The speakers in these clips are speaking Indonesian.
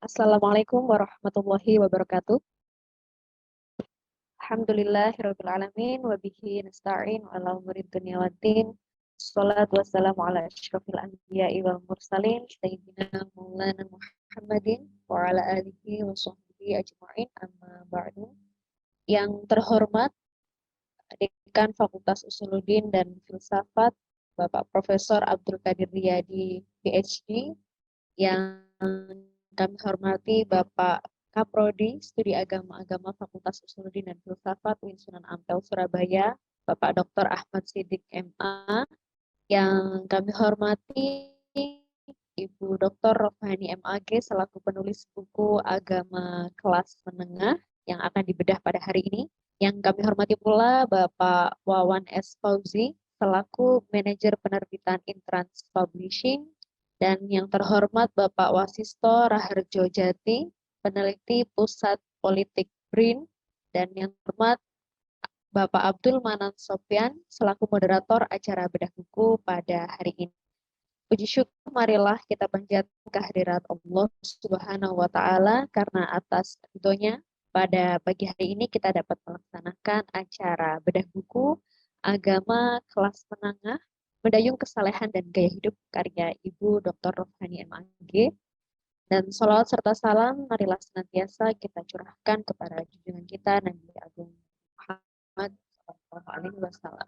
Assalamualaikum warahmatullahi wabarakatuh. Alhamdulillahirrabbilalamin wabihi nasta'in ala umurid dunia waddin. Assalatu wassalamu ala asyrafil anbiya'i wal mursalin sayyidina maulana Muhammadin wa ala alihi wa sahbihi ajma'in amma ba'du. Yang terhormat Dekan Fakultas Usuluddin dan Filsafat Bapak Profesor Abdul Qadir Riyadi PhD, yang kami hormati Bapak Kaprodi Studi Agama Fakultas Usuluddin dan Filsafat UIN Sunan Ampel Surabaya, Bapak Dr. Ahmad Siddiq MA, yang kami hormati Ibu Dr. Rohani MAG selaku penulis buku Agama Kelas Menengah yang akan dibedah pada hari ini. Yang kami hormati pula Bapak Wawan S. Fauzi selaku manajer penerbitan Intrans Publishing, dan yang terhormat Bapak Wasisto Raharjo Jati, peneliti Pusat Politik BRIN, dan yang terhormat Bapak Abdul Manan Sofyan selaku moderator acara bedah buku pada hari ini. Puji syukur marilah kita panjatkan kehadirat Allah Subhanahu wa taala, karena atas ridhonya pada pagi hari ini kita dapat melaksanakan acara bedah buku Agama Kelas Menengah, Mendayung Kesalehan dan Gaya Hidup karya Ibu Dr. Rohani MAG. Dan sholawat serta salam marilah senantiasa kita curahkan kepada junjungan kita Nabi Agung Muhammad SAW.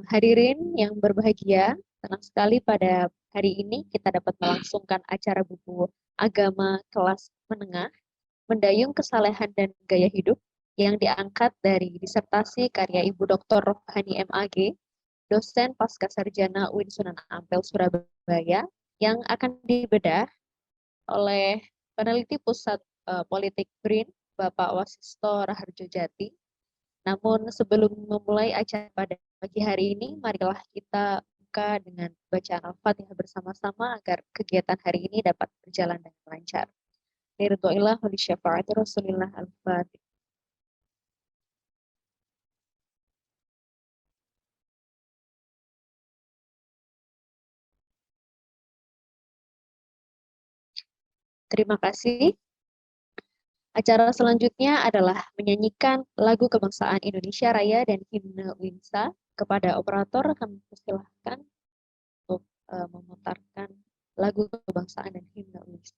Hadirin yang berbahagia, senang sekali pada hari ini kita dapat melangsungkan acara buku Agama Kelas Menengah, Mendayung Kesalehan dan Gaya Hidup, yang diangkat dari disertasi karya Ibu Dr. Rohani MAG, dosen Pascasarjana UIN Sunan Ampel Surabaya, yang akan dibedah oleh peneliti Pusat Politik BRIN, Bapak Wasisto Raharjo Jati. Namun sebelum memulai acara pada pagi hari ini, marilah kita buka dengan bacaan Al-Fatihah bersama-sama agar kegiatan hari ini dapat berjalan dengan lancar. Ridhoillah wa syafaati Rasulillah. Al-Fatihah. Terima kasih. Acara selanjutnya adalah menyanyikan lagu kebangsaan Indonesia Raya dan himne WINSA. Kepada operator kami persilahkan untuk memutarkan lagu kebangsaan dan himne WINSA.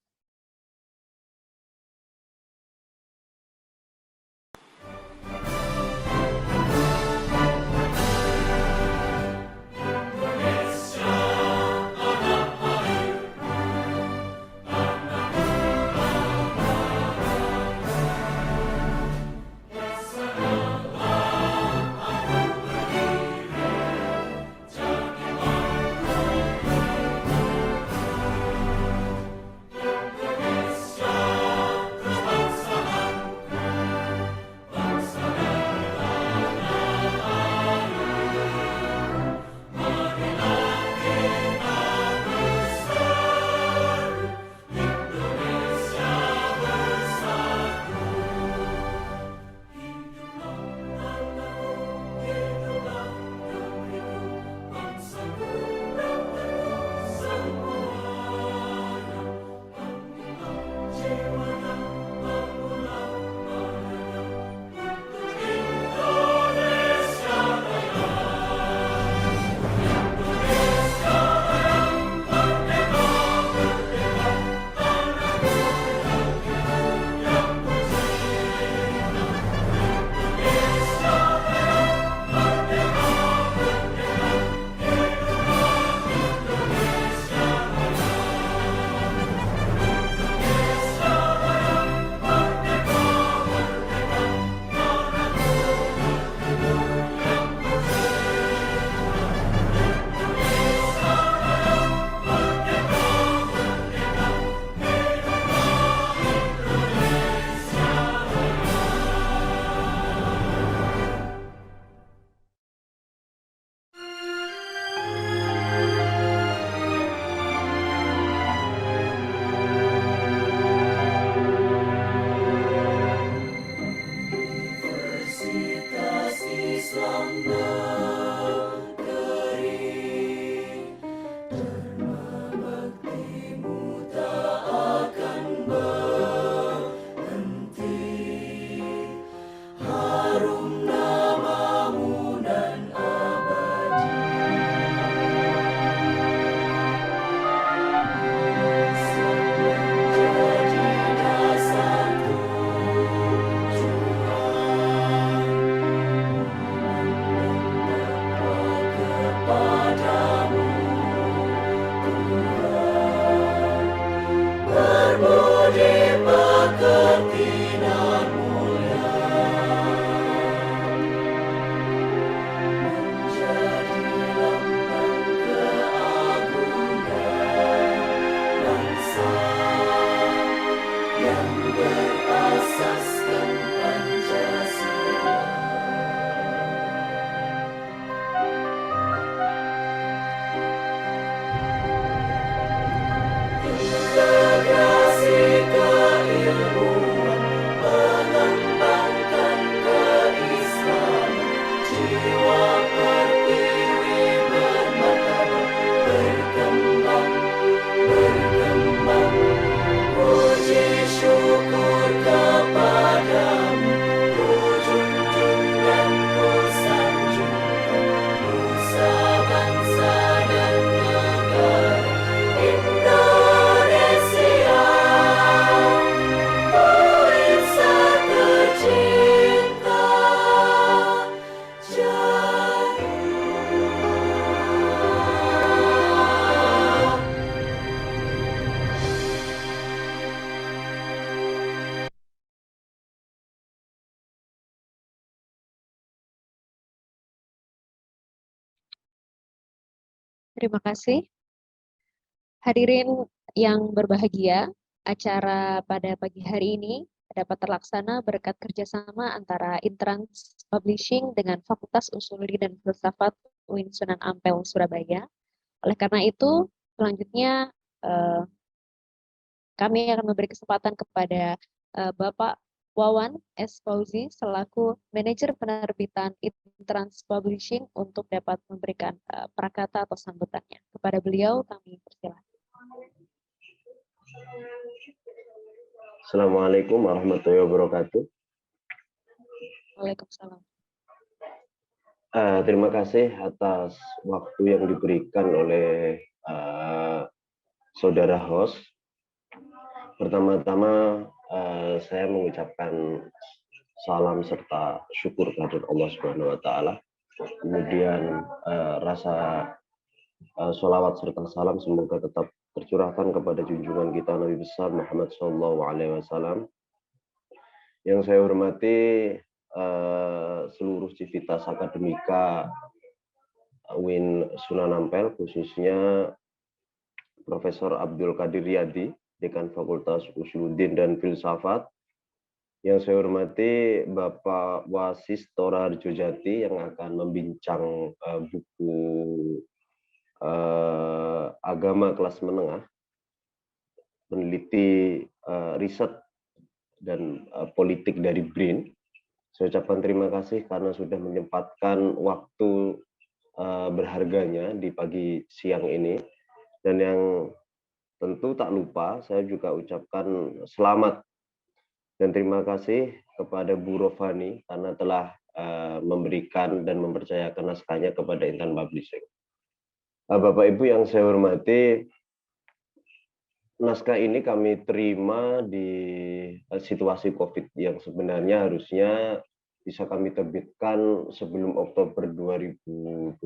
Terima kasih. Hadirin yang berbahagia, acara pada pagi hari ini dapat terlaksana berkat kerjasama antara Intrans Publishing dengan Fakultas Usuli dan Filsafat UIN Sunan Ampel, Surabaya. Oleh karena itu, selanjutnya kami akan memberi kesempatan kepada Bapak Wawan S. Fauzi selaku Manajer Penerbitan Intrans Publishing untuk dapat memberikan prakata atau sambutannya. Kepada beliau kami persilahkan. Assalamualaikum warahmatullahi wabarakatuh. Waalaikumsalam. Terima kasih atas waktu yang diberikan oleh saudara host. Pertama-tama saya mengucapkan salam serta syukur kehadirat Allah Subhanahu wa taala. Kemudian rasa sholawat serta salam semoga tetap tercurahkan kepada junjungan kita Nabi besar Muhammad SAW. Yang saya hormati seluruh civitas akademika UIN Sunan Ampel, khususnya Profesor Abdul Qadir Riyadi, Dekan Fakultas Usuluddin dan Filsafat. Yang saya hormati Bapak Wasis Tora Harjojati yang akan membincang buku agama kelas menengah, peneliti riset dan politik dari BRIN. Saya ucapkan terima kasih karena sudah menyempatkan waktu berharganya di pagi siang ini. Dan yang tentu tak lupa, saya juga ucapkan selamat dan terima kasih kepada Bu Rofani karena telah memberikan dan mempercayakan naskahnya kepada Intan Publishing. Bapak Ibu yang saya hormati, naskah ini kami terima di situasi COVID yang sebenarnya harusnya bisa kami terbitkan sebelum Oktober 2022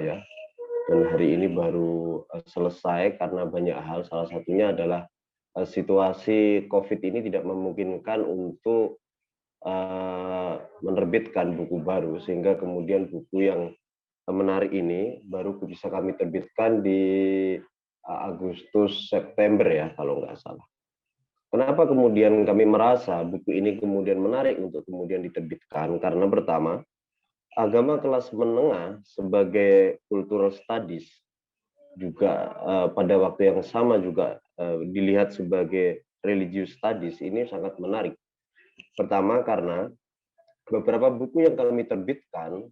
ya. Dan hari ini baru selesai karena banyak hal, salah satunya adalah situasi COVID ini tidak memungkinkan untuk menerbitkan buku baru, sehingga kemudian buku yang menarik ini baru bisa kami terbitkan di Agustus September ya kalau nggak salah. Kenapa kemudian kami merasa buku ini kemudian menarik untuk kemudian diterbitkan? Karena pertama, agama kelas menengah sebagai cultural studies juga pada waktu yang sama juga dilihat sebagai religious studies ini sangat menarik. Pertama karena beberapa buku yang kami terbitkan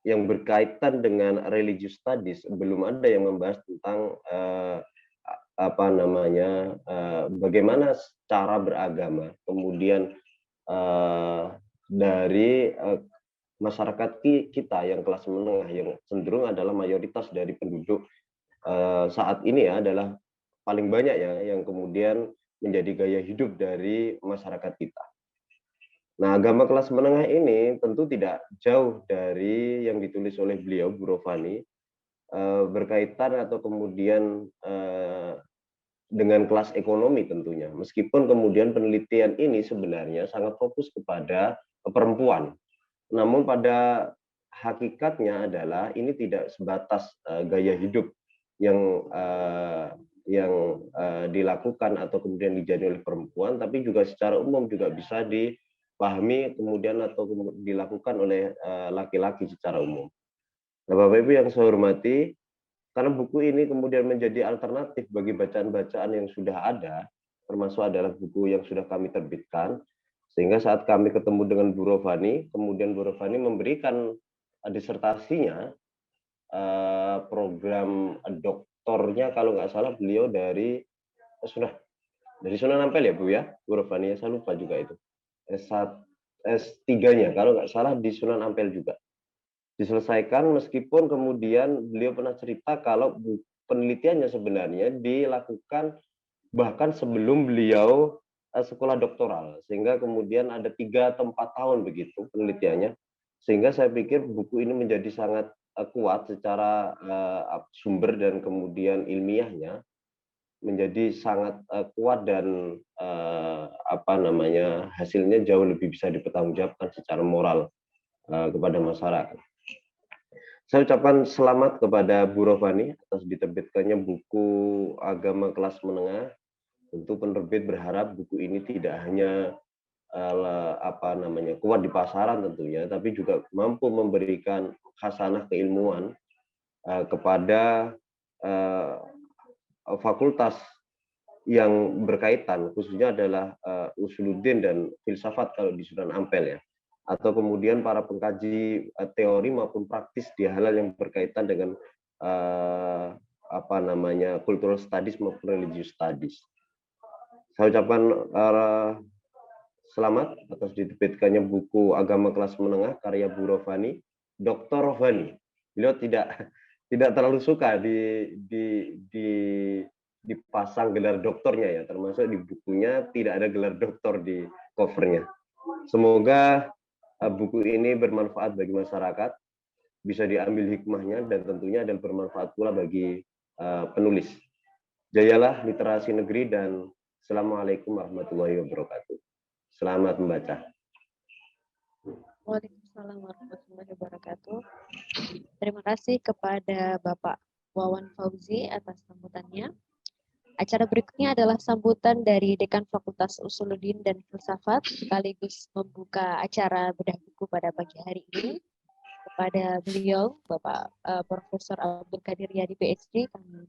yang berkaitan dengan religious studies belum ada yang membahas tentang bagaimana cara beragama, kemudian dari masyarakat kita yang kelas menengah yang cenderung adalah mayoritas dari penduduk saat ini ya, adalah paling banyak ya yang kemudian menjadi gaya hidup dari masyarakat kita. Nah, agama kelas menengah ini tentu tidak jauh dari yang ditulis oleh beliau, Bu Rofani, berkaitan atau kemudian dengan kelas ekonomi tentunya. Meskipun kemudian penelitian ini sebenarnya sangat fokus kepada perempuan. Namun pada hakikatnya adalah ini tidak sebatas gaya hidup yang dilakukan atau kemudian dijalani oleh perempuan, tapi juga secara umum juga bisa dipahami kemudian atau dilakukan oleh laki-laki secara umum. Nah, Bapak Ibu yang saya hormati, karena buku ini kemudian menjadi alternatif bagi bacaan-bacaan yang sudah ada, termasuk adalah buku yang sudah kami terbitkan, sehingga saat kami ketemu dengan Bu Rofani, kemudian Bu Rofani memberikan disertasinya, program doktornya kalau nggak salah beliau dari Sunan Ampel ya Bu ya, Bu Rofani ya, saya lupa juga itu. S3-nya kalau nggak salah di Sunan Ampel juga. Diselesaikan meskipun kemudian beliau pernah cerita kalau penelitiannya sebenarnya dilakukan bahkan sebelum beliau sekolah doktoral, sehingga kemudian ada 3 atau 4 tahun begitu penelitiannya, sehingga saya pikir buku ini menjadi sangat kuat secara sumber dan kemudian ilmiahnya menjadi sangat kuat dan hasilnya jauh lebih bisa dipertanggungjawabkan secara moral kepada masyarakat. Saya ucapkan selamat kepada Bu Rofani atas diterbitkannya buku Agama Kelas Menengah. Tentu penerbit berharap buku ini tidak hanya kuat di pasaran tentunya, tapi juga mampu memberikan khasanah keilmuan kepada fakultas yang berkaitan, khususnya adalah usuluddin dan filsafat kalau di Sunan Ampel ya, atau kemudian para pengkaji teori maupun praktis di hal yang berkaitan dengan cultural studies maupun religious studies. Saya ucapkan selamat atas diterbitkannya buku Agama Kelas Menengah karya Bu Rofani, Dr. Rofani. Beliau tidak terlalu suka dipasang gelar doktornya ya, termasuk di bukunya tidak ada gelar doktor di covernya. Semoga buku ini bermanfaat bagi masyarakat, bisa diambil hikmahnya dan tentunya dan bermanfaat pula bagi penulis. Jayalah literasi negeri dan Assalamualaikum warahmatullahi wabarakatuh. Selamat membaca. Waalaikumsalam warahmatullahi wabarakatuh. Terima kasih kepada Bapak Wawan Fauzi atas sambutannya. Acara berikutnya adalah sambutan dari Dekan Fakultas Usuluddin dan Filsafat sekaligus membuka acara bedah buku pada pagi hari ini. Kepada beliau, Bapak Profesor Abdul Qadir Yadi PhD, kami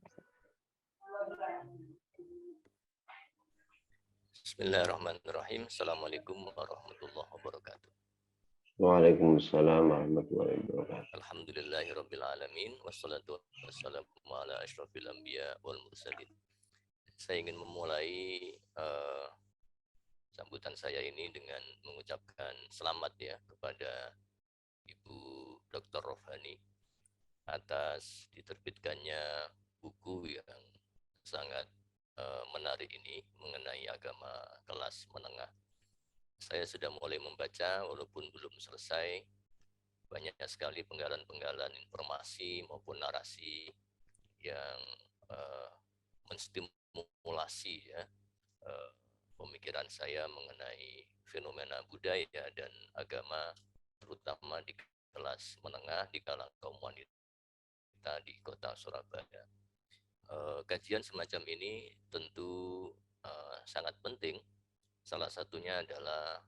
Bismillahirrahmanirrahim. Assalamualaikum warahmatullahi wabarakatuh. Waalaikumsalam warahmatullahi wabarakatuh. Alhamdulillahirabbil alamin wassalatu wassalamu ala asyrofil anbiya wal mursalin. Saya ingin memulai sambutan saya ini dengan mengucapkan selamat ya kepada Ibu Dr. Rofani atas diterbitkannya buku yang sangat menarik ini mengenai agama kelas menengah. Saya sudah mulai membaca walaupun belum selesai. Banyak sekali penggalan-penggalan informasi maupun narasi yang menstimulasi ya pemikiran saya mengenai fenomena budaya dan agama, terutama di kelas menengah di kalangan kaum wanita di kota Surabaya. Kajian semacam ini tentu sangat penting. Salah satunya adalah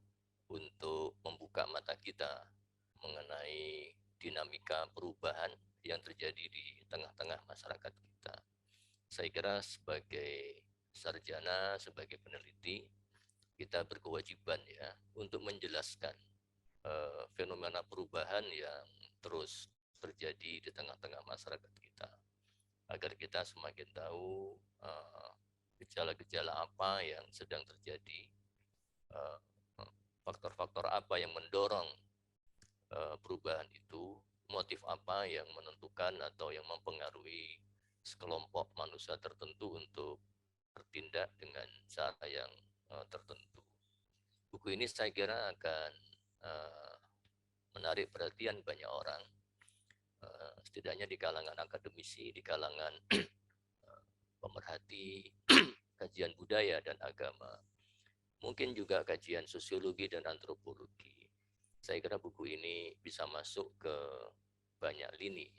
untuk membuka mata kita mengenai dinamika perubahan yang terjadi di tengah-tengah masyarakat kita. Saya kira sebagai sarjana, sebagai peneliti, kita berkewajiban ya untuk menjelaskan fenomena perubahan yang terus terjadi di tengah-tengah masyarakat kita, agar kita semakin tahu gejala-gejala apa yang sedang terjadi, faktor-faktor apa yang mendorong perubahan itu, motif apa yang menentukan atau yang mempengaruhi sekelompok manusia tertentu untuk bertindak dengan cara yang tertentu. Buku ini saya kira akan menarik perhatian banyak orang, setidaknya di kalangan akademisi, di kalangan pemerhati kajian budaya dan agama, mungkin juga kajian sosiologi dan antropologi. Saya kira buku ini bisa masuk ke banyak lini,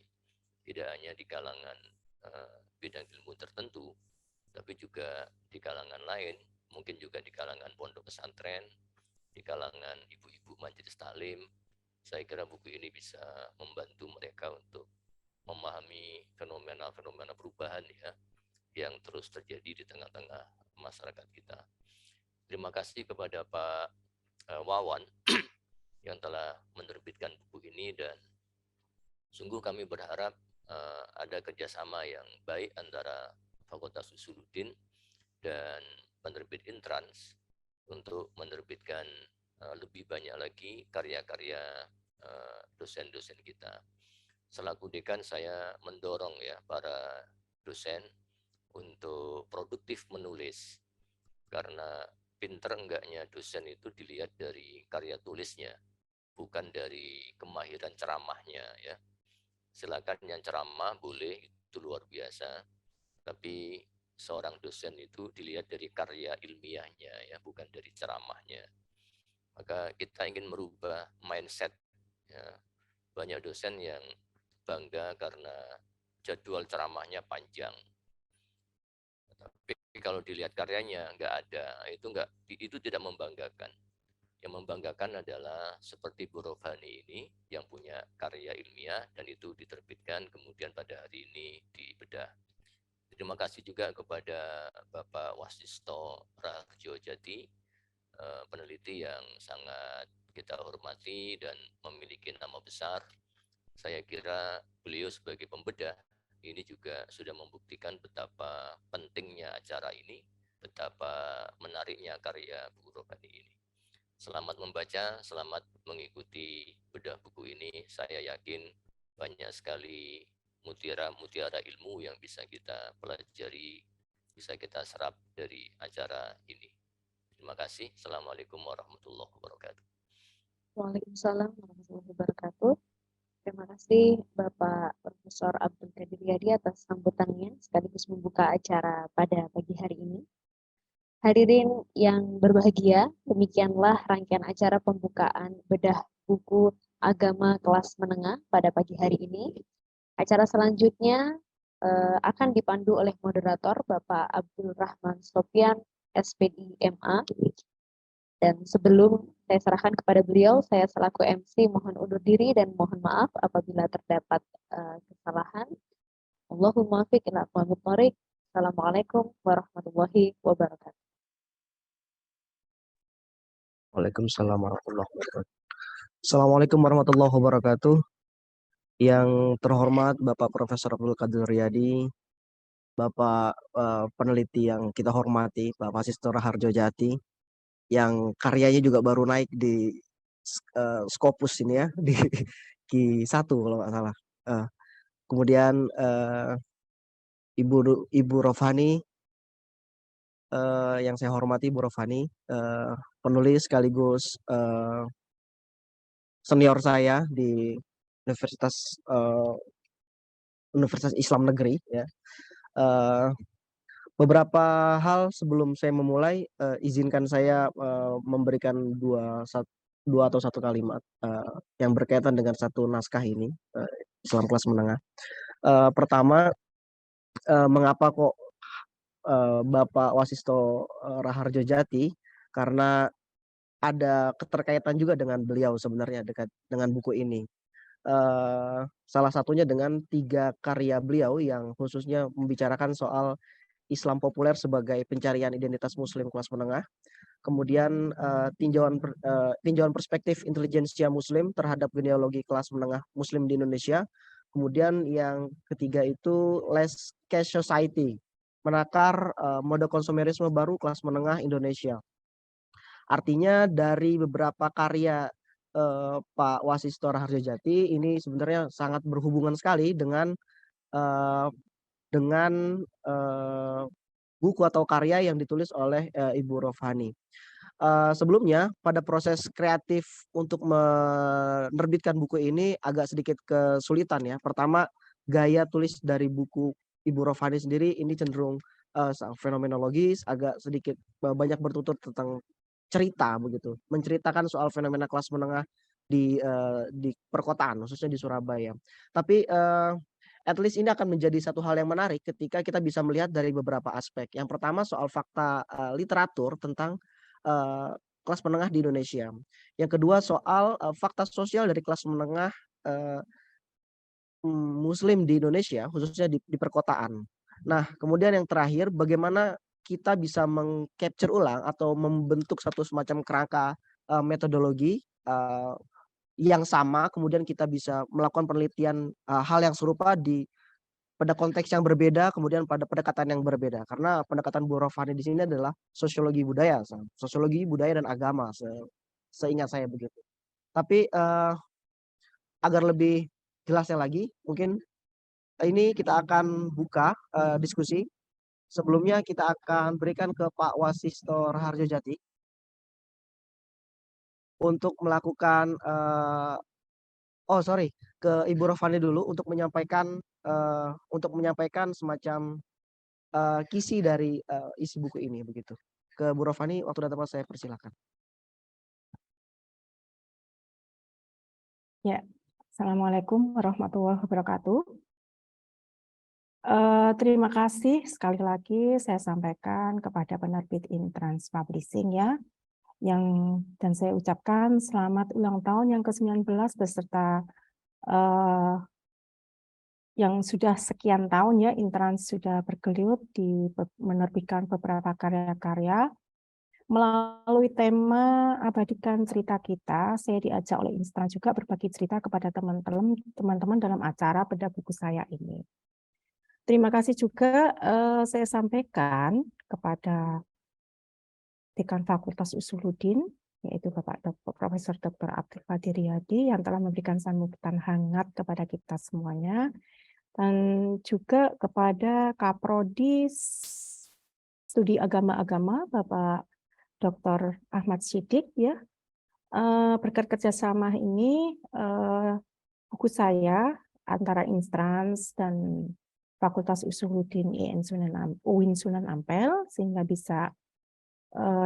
tidak hanya di kalangan bidang ilmu tertentu, tapi juga di kalangan lain, mungkin juga di kalangan pondok pesantren, di kalangan ibu-ibu majelis taklim. Saya kira buku ini bisa membantu mereka untuk memahami fenomena-fenomena perubahan ya yang terus terjadi di tengah-tengah masyarakat kita. Terima kasih kepada Pak Wawan yang telah menerbitkan buku ini, dan sungguh kami berharap ada kerjasama yang baik antara Fakultas Usuluddin dan penerbit Intrans untuk menerbitkan lebih banyak lagi karya-karya dosen-dosen kita. Selaku dekan, saya mendorong ya para dosen untuk produktif menulis, karena pinter enggaknya dosen itu dilihat dari karya tulisnya, bukan dari kemahiran ceramahnya ya. Silakan yang ceramah boleh, itu luar biasa, tapi seorang dosen itu dilihat dari karya ilmiahnya ya, bukan dari ceramahnya. Maka kita ingin merubah mindset ya. Banyak dosen yang bangga karena jadwal ceramahnya panjang. Tapi kalau dilihat karyanya nggak ada, itu tidak membanggakan. Yang membanggakan adalah seperti Bu Rofani ini yang punya karya ilmiah dan itu diterbitkan kemudian pada hari ini dibedah. Terima kasih juga kepada Bapak Wasisto Raharjo Jati, peneliti yang sangat kita hormati dan memiliki nama besar. Saya kira beliau sebagai pembedah ini juga sudah membuktikan betapa pentingnya acara ini, betapa menariknya karya Bu Rofani ini. Selamat membaca, selamat mengikuti bedah buku ini. Saya yakin banyak sekali mutiara-mutiara ilmu yang bisa kita pelajari, bisa kita serap dari acara ini. Terima kasih. Assalamualaikum warahmatullahi wabarakatuh. Waalaikumsalam warahmatullahi wabarakatuh. Terima kasih Bapak Profesor Abdul Qadir Riyadi atas sambutannya sekaligus membuka acara pada pagi hari ini. Hadirin yang berbahagia, demikianlah rangkaian acara pembukaan bedah buku agama kelas menengah pada pagi hari ini. Acara selanjutnya akan dipandu oleh moderator Bapak Abdul Rahman Sofyan, SPDI MA. Dan sebelum saya serahkan kepada beliau, saya selaku MC mohon undur diri dan mohon maaf apabila terdapat kesalahan. Allahumma fiq ila aqwamit thoriq. Assalamualaikum warahmatullahi wabarakatuh. Waalaikumsalam warahmatullahi wabarakatuh. Assalamualaikum warahmatullahi wabarakatuh. Yang terhormat Bapak Profesor Abdul Qadir Riyadi, Bapak peneliti yang kita hormati, Pak Wasisto Raharjo Jati, yang karyanya juga baru naik di Scopus ini ya, di Q1 kalau nggak salah. Kemudian Ibu Rofani, yang saya hormati Bu Rofani, penulis sekaligus senior saya di Universitas Islam Negeri ya. Beberapa hal sebelum saya memulai, izinkan saya memberikan dua atau satu kalimat yang berkaitan dengan satu naskah ini, Islam kelas menengah. Pertama, mengapa kok Bapak Wasisto Raharjo Jati, karena ada keterkaitan juga dengan beliau sebenarnya dekat dengan buku ini. Salah satunya dengan 3 karya beliau yang khususnya membicarakan soal Islam populer sebagai pencarian identitas Muslim kelas menengah. Kemudian tinjauan perspektif intelijensia Muslim terhadap genealogi kelas menengah Muslim di Indonesia. Kemudian yang ketiga itu Less Cash Society, menakar mode konsumerisme baru kelas menengah Indonesia. Artinya dari beberapa karya Pak Wasisto Raharjo Jati ini sebenarnya sangat berhubungan sekali dengan buku atau karya yang ditulis oleh Ibu Rofani. Sebelumnya pada proses kreatif untuk menerbitkan buku ini agak sedikit kesulitan ya. Pertama, gaya tulis dari buku Ibu Rofani sendiri ini cenderung fenomenologis, agak sedikit banyak bertutur tentang cerita begitu, menceritakan soal fenomena kelas menengah di perkotaan, khususnya di Surabaya. Tapi at least ini akan menjadi satu hal yang menarik ketika kita bisa melihat dari beberapa aspek. Yang pertama soal fakta literatur tentang kelas menengah di Indonesia. Yang kedua soal fakta sosial dari kelas menengah Muslim di Indonesia, khususnya di perkotaan. Nah, kemudian yang terakhir, bagaimana kita bisa meng-capture ulang atau membentuk satu semacam kerangka metodologi yang sama, kemudian kita bisa melakukan penelitian hal yang serupa pada konteks yang berbeda, kemudian pada pendekatan yang berbeda. Karena pendekatan Bu Rofani di sini adalah sosiologi budaya dan agama, seingat saya begitu. Tapi agar lebih jelasnya lagi, mungkin ini kita akan buka diskusi. Sebelumnya kita akan berikan ke Pak Wasisto Raharjo Jati untuk melakukan ke Ibu Rofani dulu untuk menyampaikan semacam kisi dari isi buku ini begitu. Ke Bu Rofani, waktu dan tempat saya persilakan. Ya, Assalamualaikum warahmatullahi wabarakatuh. Terima kasih sekali lagi saya sampaikan kepada penerbit Intrans Publishing ya, dan saya ucapkan selamat ulang tahun yang ke-19 beserta yang sudah sekian tahun ya Intrans sudah bergelut di menerbitkan beberapa karya-karya. Melalui tema Abadikan Cerita Kita, saya diajak oleh Intrans juga berbagi cerita kepada teman-teman dalam acara Bedah Buku Saya ini. Terima kasih juga saya sampaikan kepada Dekan Fakultas Usuluddin, yaitu Bapak Profesor Dr. Abdul Qadir Riyadi yang telah memberikan sambutan hangat kepada kita semuanya, dan juga kepada Kaprodi Studi Agama-Agama Bapak Dr. Ahmad Siddiq ya. Berkat kerjasama ini buku saya antara Intrans dan Fakultas Usuluddin UIN Sunan Ampel sehingga bisa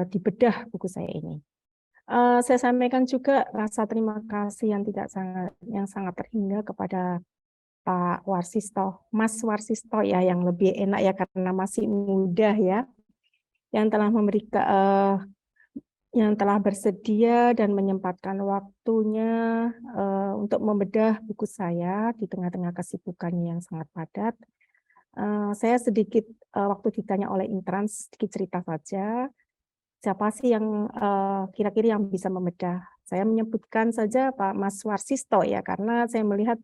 dibedah buku saya ini. Saya sampaikan juga rasa terima kasih yang sangat terhingga kepada Pak Warsisto, Mas Warsisto ya, yang lebih enak ya karena masih muda ya, yang telah bersedia dan menyempatkan waktunya untuk membedah buku saya di tengah-tengah kesibukannya yang sangat padat. Saya sedikit waktu ditanya oleh Intrans sedikit cerita saja. Siapa sih yang kira-kira yang bisa membedah? Saya menyebutkan saja Pak Mas Warsisto ya, karena saya melihat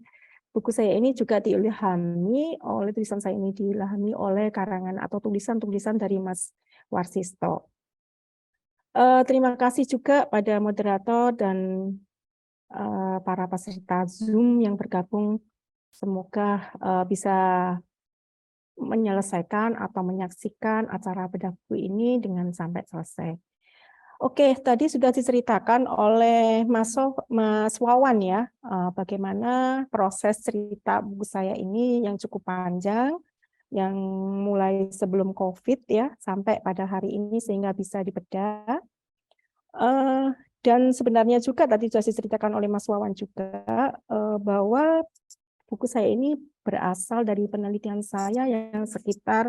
buku saya ini juga tulisan saya ini diilhami oleh karangan atau tulisan-tulisan dari Mas Warsisto. Terima kasih juga pada moderator dan para peserta Zoom yang bergabung. Semoga bisa menyelesaikan atau menyaksikan acara bedah buku ini dengan sampai selesai. Oke, tadi sudah diceritakan oleh Mas Wawan ya, bagaimana proses cerita buku saya ini yang cukup panjang, yang mulai sebelum COVID ya, sampai pada hari ini sehingga bisa dibedah. Dan sebenarnya juga tadi sudah diceritakan oleh Mas Wawan juga bahwa buku saya ini berasal dari penelitian saya yang sekitar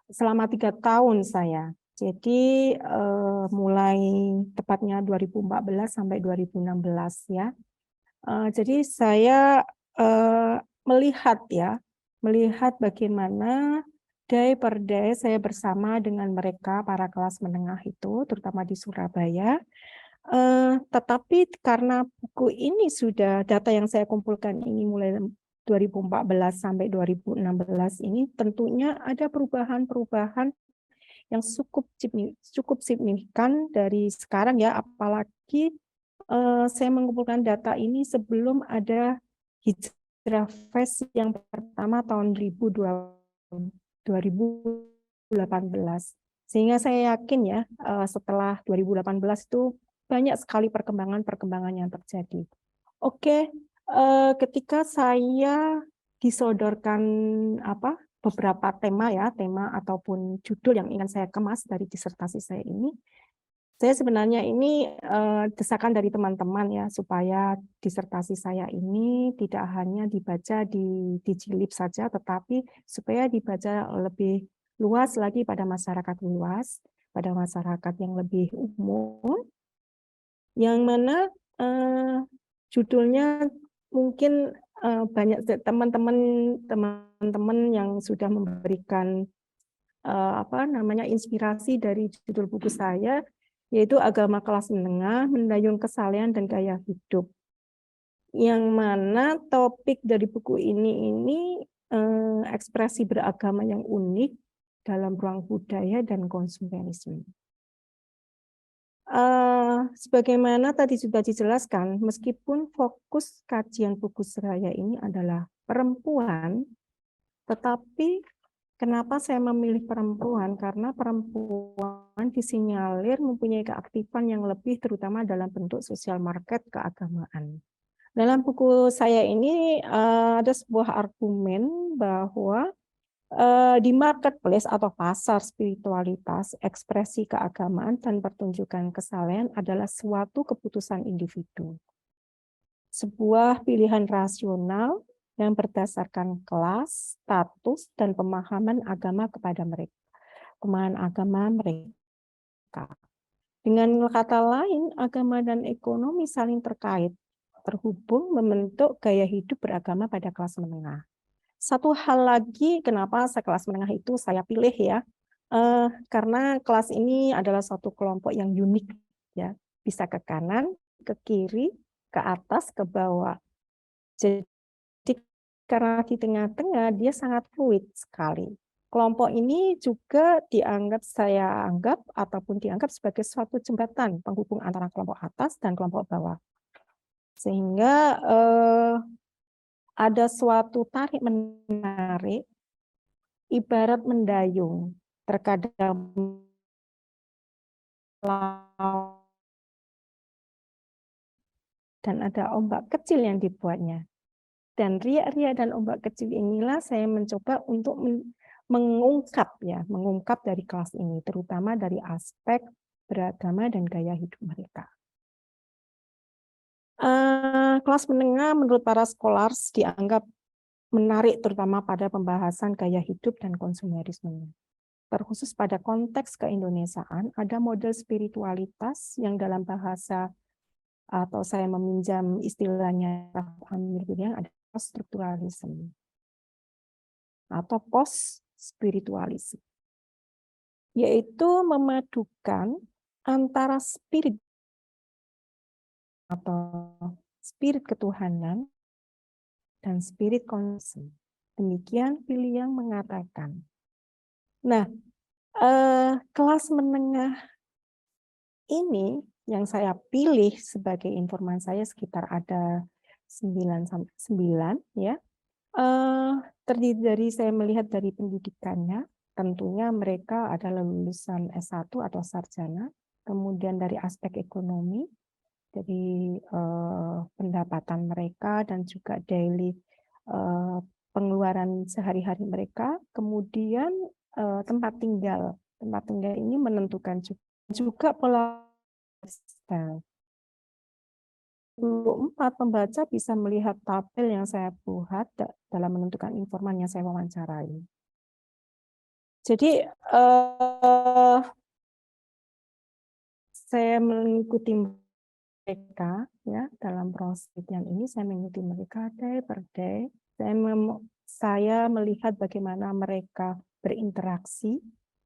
selama 3 tahun saya. Jadi mulai tepatnya 2014 sampai 2016 ya. Jadi saya melihat bagaimana day per day saya bersama dengan mereka para kelas menengah itu, terutama di Surabaya. Tetapi karena buku ini sudah data yang saya kumpulkan ini mulai 2014 sampai 2016 ini tentunya ada perubahan-perubahan yang cukup signifikan dari sekarang ya, apalagi saya mengumpulkan data ini sebelum ada Hijrah Fest yang pertama tahun 2018. Sehingga saya yakin ya setelah 2018 itu banyak sekali perkembangan yang terjadi. Oke, ketika saya disodorkan beberapa tema ataupun judul yang ingin saya kemas dari disertasi saya ini, saya sebenarnya ini desakan dari teman-teman ya, supaya disertasi saya ini tidak hanya dibaca di jilid saja, tetapi supaya dibaca lebih luas lagi pada masyarakat luas, pada masyarakat yang lebih umum, yang mana judulnya mungkin banyak teman-teman yang sudah memberikan inspirasi dari judul buku saya, yaitu Agama Kelas Menengah, Mendayung Kesalehan dan Gaya Hidup. Yang mana topik dari buku ini ekspresi beragama yang unik dalam ruang budaya dan konsumerisme. Sebagaimana tadi sudah dijelaskan, meskipun fokus kajian buku saya ini adalah perempuan, tetapi kenapa saya memilih perempuan? Karena perempuan disinyalir mempunyai keaktifan yang lebih, terutama dalam bentuk sosial market keagamaan. Dalam buku saya ini ada sebuah argumen bahwa di marketplace atau pasar spiritualitas, ekspresi keagamaan dan pertunjukan kesalehan adalah suatu keputusan individu. sebuah pilihan rasional yang berdasarkan kelas, status, dan pemahaman agama kepada mereka, pemahaman agama mereka. Dengan kata lain, agama dan ekonomi saling terkait, terhubung membentuk gaya hidup beragama pada kelas menengah. Satu hal lagi, kenapa kelas menengah itu saya pilih ya, karena kelas ini adalah satu kelompok yang unik, ya, bisa ke kanan, ke kiri, ke atas, ke bawah. Jadi karena di tengah-tengah dia sangat fluid sekali. Kelompok ini juga saya anggap ataupun dianggap sebagai suatu jembatan penghubung antara kelompok atas dan kelompok bawah. Sehingga ada suatu tarik menarik ibarat mendayung, terkadang dan ada ombak kecil yang dibuatnya. Dan riak-riak dan ombak kecil inilah saya mencoba untuk mengungkap dari kelas ini, terutama dari aspek beragama dan gaya hidup mereka. Kelas menengah menurut para scholars dianggap menarik terutama pada pembahasan gaya hidup dan konsumerisme. Terkhusus pada konteks keindonesiaan, ada model spiritualitas yang dalam bahasa atau saya meminjam istilahnya Amir Gudian ada strukturalisme atau post-spiritualisme, yaitu memadukan antara spirit atau spirit ketuhanan dan spirit konsep. Demikian William mengatakan. Nah, kelas menengah ini yang saya pilih sebagai informan saya sekitar ada 9 ya. Terdiri dari saya melihat dari pendidikannya, tentunya mereka adalah lulusan S1 atau sarjana, kemudian dari aspek ekonomi, dari pendapatan mereka dan juga daily pengeluaran sehari-hari mereka, kemudian tempat tinggal. Tempat tinggal ini menentukan juga pola lifestyle. 24 pembaca bisa melihat tabel yang saya buat dalam menentukan informan yang saya wawancarai. Jadi saya mengikuti mereka ya dalam proses ini, saya mengikuti mereka day per day. Saya melihat bagaimana mereka berinteraksi.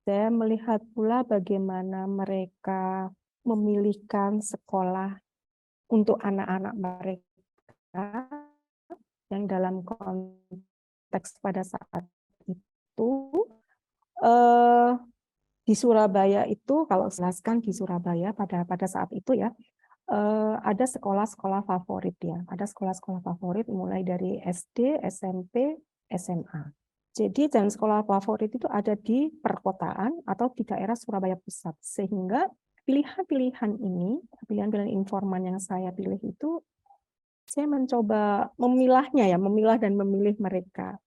Saya melihat pula bagaimana mereka memilihkan sekolah untuk anak-anak mereka yang dalam konteks pada saat itu di Surabaya itu, kalau jelaskan di Surabaya pada saat itu ya, ada sekolah-sekolah favorit ya, ada sekolah-sekolah favorit mulai dari SD, SMP, SMA. Jadi dan sekolah favorit itu ada di perkotaan atau di daerah Surabaya Pusat, sehingga pilihan-pilihan ini, pilihan-pilihan informan yang saya pilih itu, saya mencoba memilahnya ya, memilah dan memilih mereka.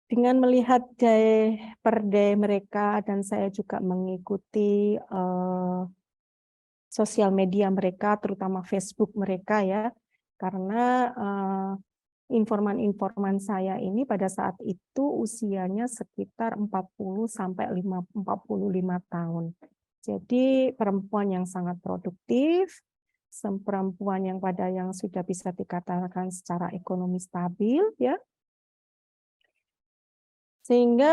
Dengan melihat day per day mereka dan saya juga mengikuti sosial media mereka, terutama Facebook mereka ya, karena informan-informan saya ini pada saat itu usianya sekitar 40 sampai 45 tahun. Jadi perempuan yang sangat produktif, perempuan yang sudah bisa dikatakan secara ekonomi stabil ya. Sehingga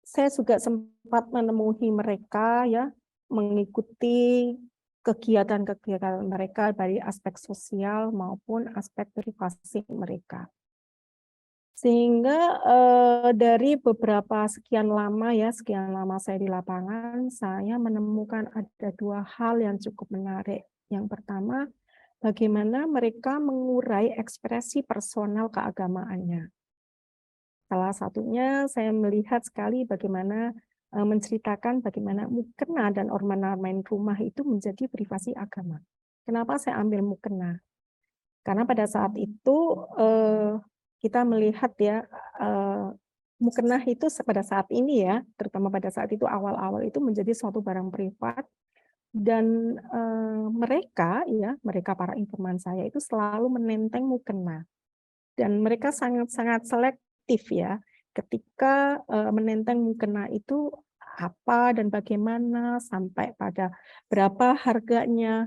saya juga sempat menemui mereka ya, mengikuti kegiatan-kegiatan mereka dari aspek sosial maupun aspek privasi mereka. Sehingga dari beberapa sekian lama saya di lapangan, saya menemukan ada dua hal yang cukup menarik. Yang pertama, bagaimana mereka mengurai ekspresi personal keagamaannya. Salah satunya saya melihat sekali bagaimana menceritakan bagaimana mukena dan ornamen rumah itu menjadi privasi agama. Kenapa saya ambil mukena? Karena pada saat itu kita melihat ya mukena itu pada saat ini ya, terutama pada saat itu awal-awal itu menjadi suatu barang privat Dan mereka para informan saya itu selalu menenteng mukena, dan mereka sangat-sangat selektif ya ketika menenteng mukena itu apa dan bagaimana, sampai pada berapa harganya.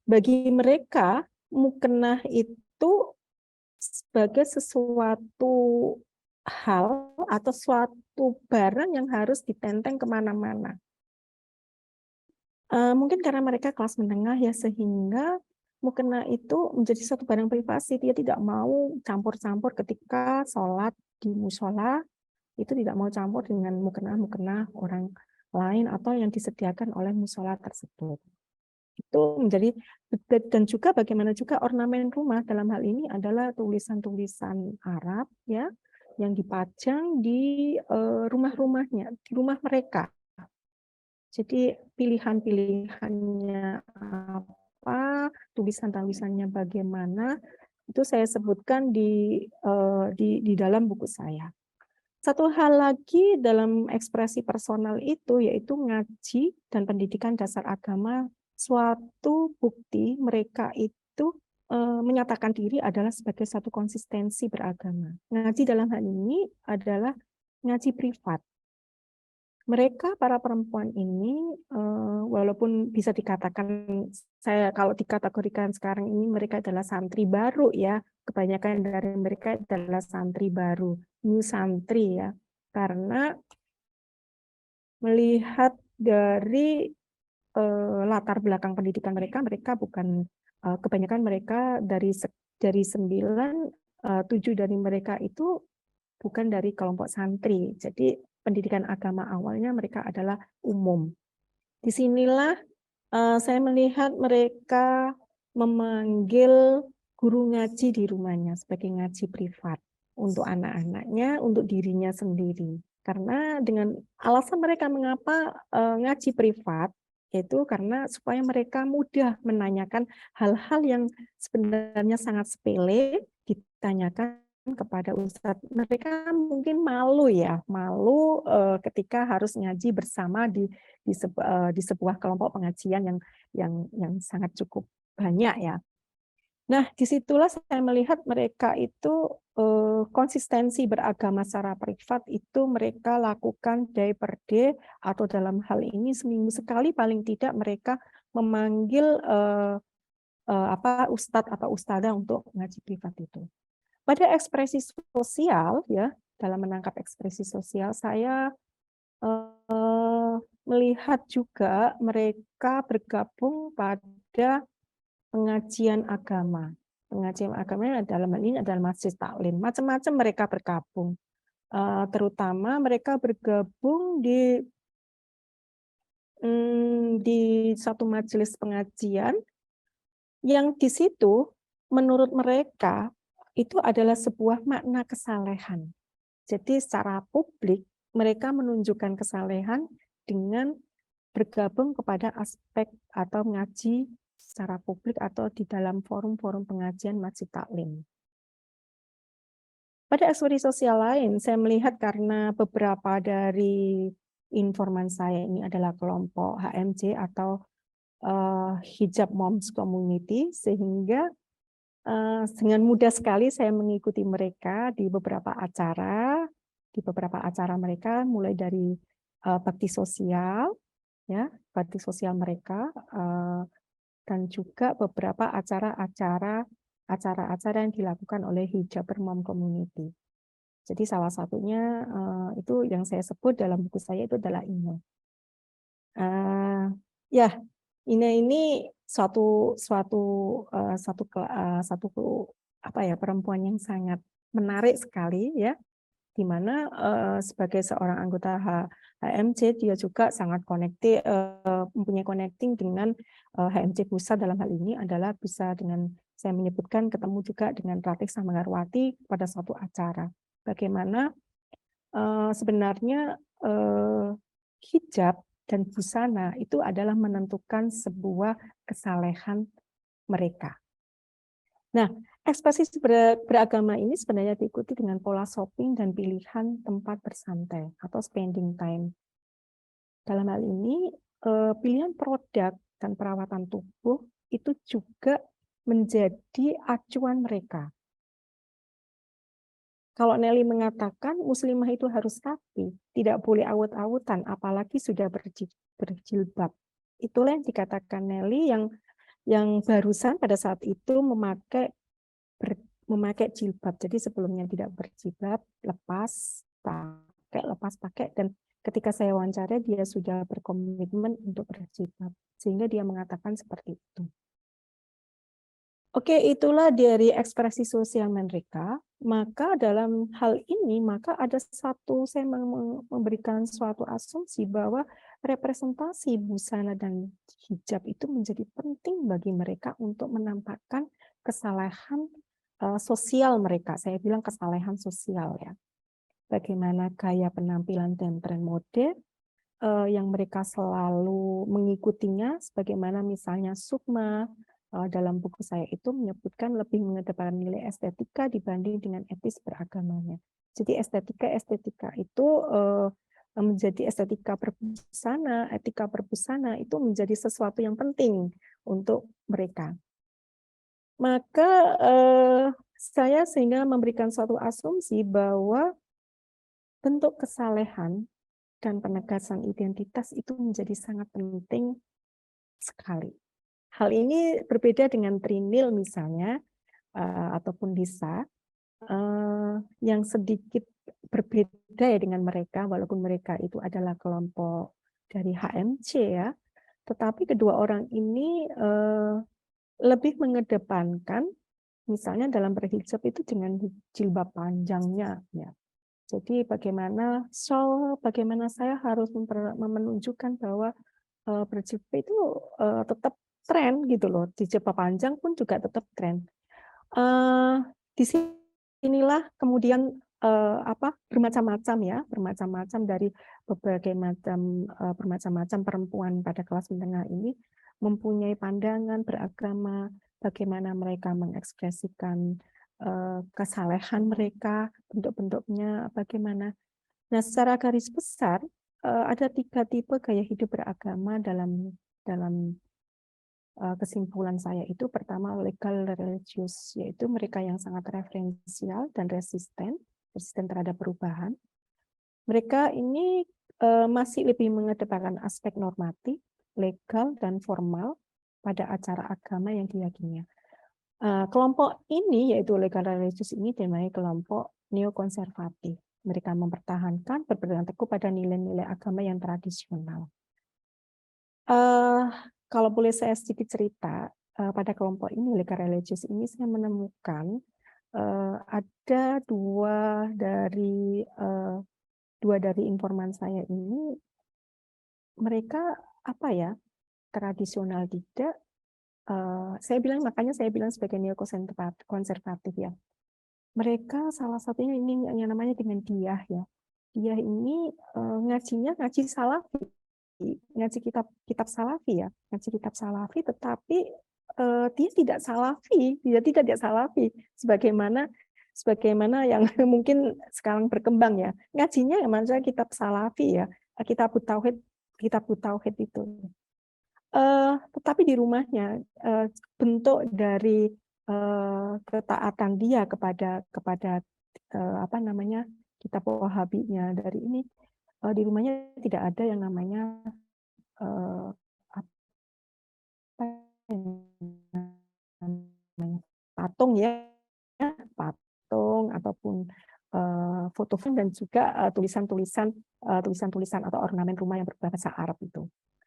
Bagi mereka mukena itu sebagai sesuatu hal atau suatu barang yang harus ditenteng kemana-mana. Mungkin karena mereka kelas menengah ya, sehingga mukena itu menjadi suatu barang privasi. Dia tidak mau campur-campur ketika sholat di musola, itu tidak mau campur dengan mukena orang lain atau yang disediakan oleh musola tersebut. Itu menjadi, dan juga bagaimana juga ornamen rumah, dalam hal ini adalah tulisan-tulisan Arab ya yang dipajang di rumah-rumahnya, di rumah mereka. Jadi pilihan-pilihannya apa, tulisan-tulisannya bagaimana, itu saya sebutkan di dalam buku saya. Satu hal lagi dalam ekspresi personal itu yaitu ngaji dan pendidikan dasar agama, suatu bukti mereka itu menyatakan diri adalah sebagai satu konsistensi beragama. Ngaji dalam hal ini adalah ngaji privat. Mereka para perempuan ini walaupun bisa dikatakan, saya kalau dikategorikan sekarang ini mereka adalah santri baru ya, kebanyakan dari mereka adalah santri baru, new santri ya, karena melihat dari latar belakang pendidikan mereka, mereka bukan kebanyakan mereka dari 9, 7 dari mereka itu bukan dari kelompok santri. Jadi pendidikan agama awalnya mereka adalah umum. Disinilah saya melihat mereka memanggil guru ngaji di rumahnya sebagai ngaji privat untuk anak-anaknya, untuk dirinya sendiri. Karena dengan alasan mereka mengapa ngaji privat, yaitu karena supaya mereka mudah menanyakan hal-hal yang sebenarnya sangat sepele, ditanyakan kepada ustadz. Mereka mungkin malu ya, malu ketika harus ngaji bersama di sebuah kelompok pengajian yang sangat cukup banyak ya. Nah, disitulah saya melihat mereka itu konsistensi beragama secara privat itu mereka lakukan day per day, atau dalam hal ini seminggu sekali paling tidak mereka memanggil ustadz atau ustadzah untuk ngaji privat itu. Pada ekspresi sosial ya, dalam menangkap ekspresi sosial, saya melihat juga mereka bergabung pada pengajian agama. Pengajian agama dalam hal ini adalah masjid taklim. Macam-macam mereka bergabung. Terutama mereka bergabung di satu majelis pengajian yang di situ menurut mereka itu adalah sebuah makna kesalehan. Jadi secara publik mereka menunjukkan kesalehan dengan bergabung kepada aspek atau ngaji secara publik atau di dalam forum-forum pengajian masjid taklim. Pada ekspresi sosial lain, saya melihat karena beberapa dari informan saya ini adalah kelompok HMC atau Hijab Moms Community, sehingga dengan mudah sekali saya mengikuti mereka di beberapa acara mereka, mulai dari bakti sosial, ya, bakti sosial mereka, dan juga beberapa acara-acara yang dilakukan oleh Hijab Mom Community. Jadi salah satunya itu yang saya sebut dalam buku saya itu adalah Ina. Ya, Ina ini satu perempuan yang sangat menarik sekali ya, di mana sebagai seorang anggota HMC dia juga sangat mempunyai connecting dengan HMC pusat. Dalam hal ini adalah bisa dengan saya menyebutkan ketemu juga dengan Ratih Samangarwati pada suatu acara. Bagaimana sebenarnya hijab dan busana itu adalah menentukan sebuah kesalehan mereka. Nah, ekspresi beragama ini sebenarnya diikuti dengan pola shopping dan pilihan tempat bersantai atau spending time. Dalam hal ini, pilihan produk dan perawatan tubuh itu juga menjadi acuan mereka. Kalau Nelly mengatakan muslimah itu harus rapi, tidak boleh awut-awutan, apalagi sudah berjilbab. Itulah yang dikatakan Nelly yang barusan pada saat itu memakai jilbab. Jadi sebelumnya tidak berjilbab, lepas pakai, dan ketika saya wawancara dia sudah berkomitmen untuk berjilbab, sehingga dia mengatakan seperti itu. Oke, itulah dari ekspresi sosial mereka. Maka dalam hal ini, maka ada saya memberikan suatu asumsi bahwa representasi busana dan hijab itu menjadi penting bagi mereka untuk menampakkan kesalahan sosial mereka. Saya bilang kesalahan sosial ya. Bagaimana gaya penampilan dan tren mode yang mereka selalu mengikutinya, sebagaimana misalnya Sukma dalam buku saya itu menyebutkan lebih mengedepankan nilai estetika dibanding dengan etis beragamanya. Jadi estetika itu menjadi etika berbusana itu menjadi sesuatu yang penting untuk mereka. Maka saya sehingga memberikan suatu asumsi bahwa bentuk kesalehan dan penegasan identitas itu menjadi sangat penting sekali. Hal ini berbeda dengan Trinil misalnya, ataupun Lisa, yang sedikit berbeda ya dengan mereka, walaupun mereka itu adalah kelompok dari HMC ya, tetapi kedua orang ini lebih mengedepankan, misalnya dalam berhijab itu dengan jilbab panjangnya ya. Jadi bagaimana saya harus menunjukkan bahwa berjilbab itu tetap tren gitu loh, di jilbab panjang pun juga tetap tren. Di sinilah kemudian bermacam-macam dari berbagai macam perempuan pada kelas menengah ini mempunyai pandangan beragama, bagaimana mereka mengekspresikan kesalehan mereka, bentuk-bentuknya bagaimana. Nah, secara garis besar ada 3 tipe gaya hidup beragama dalam kesimpulan saya itu. Pertama, legal religius, yaitu mereka yang sangat referensial dan resisten terhadap perubahan. Mereka ini masih lebih mengedepankan aspek normatif, legal, dan formal pada acara agama yang diyakininya. Kelompok ini, yaitu legal religius ini, dinamai kelompok neokonservatif. Mereka mempertahankan berpegang teguh pada nilai-nilai agama yang tradisional. Kalau boleh saya sedikit cerita, pada kelompok ini, legal religius ini, saya menemukan ada dua dari informan saya ini, mereka tradisional tidak. Makanya saya bilang sebagai neokonservatif ya. Mereka salah satunya ini yang namanya dengan Diyah ya. Diyah ini ngaji salafi, ngaji kitab salafi ya, ngaji kitab salafi, tetapi dia tidak salafi sebagaimana yang mungkin sekarang berkembang ya. Ngajinya maksudnya kitab salafi ya, kitab tauhid itu. Tetapi di rumahnya bentuk dari ketaatan dia kepada kitab Wahabinya dari ini, di rumahnya tidak ada yang namanya patung ya, patung ataupun foto dan juga tulisan-tulisan atau ornamen rumah yang berbahasa Arab itu.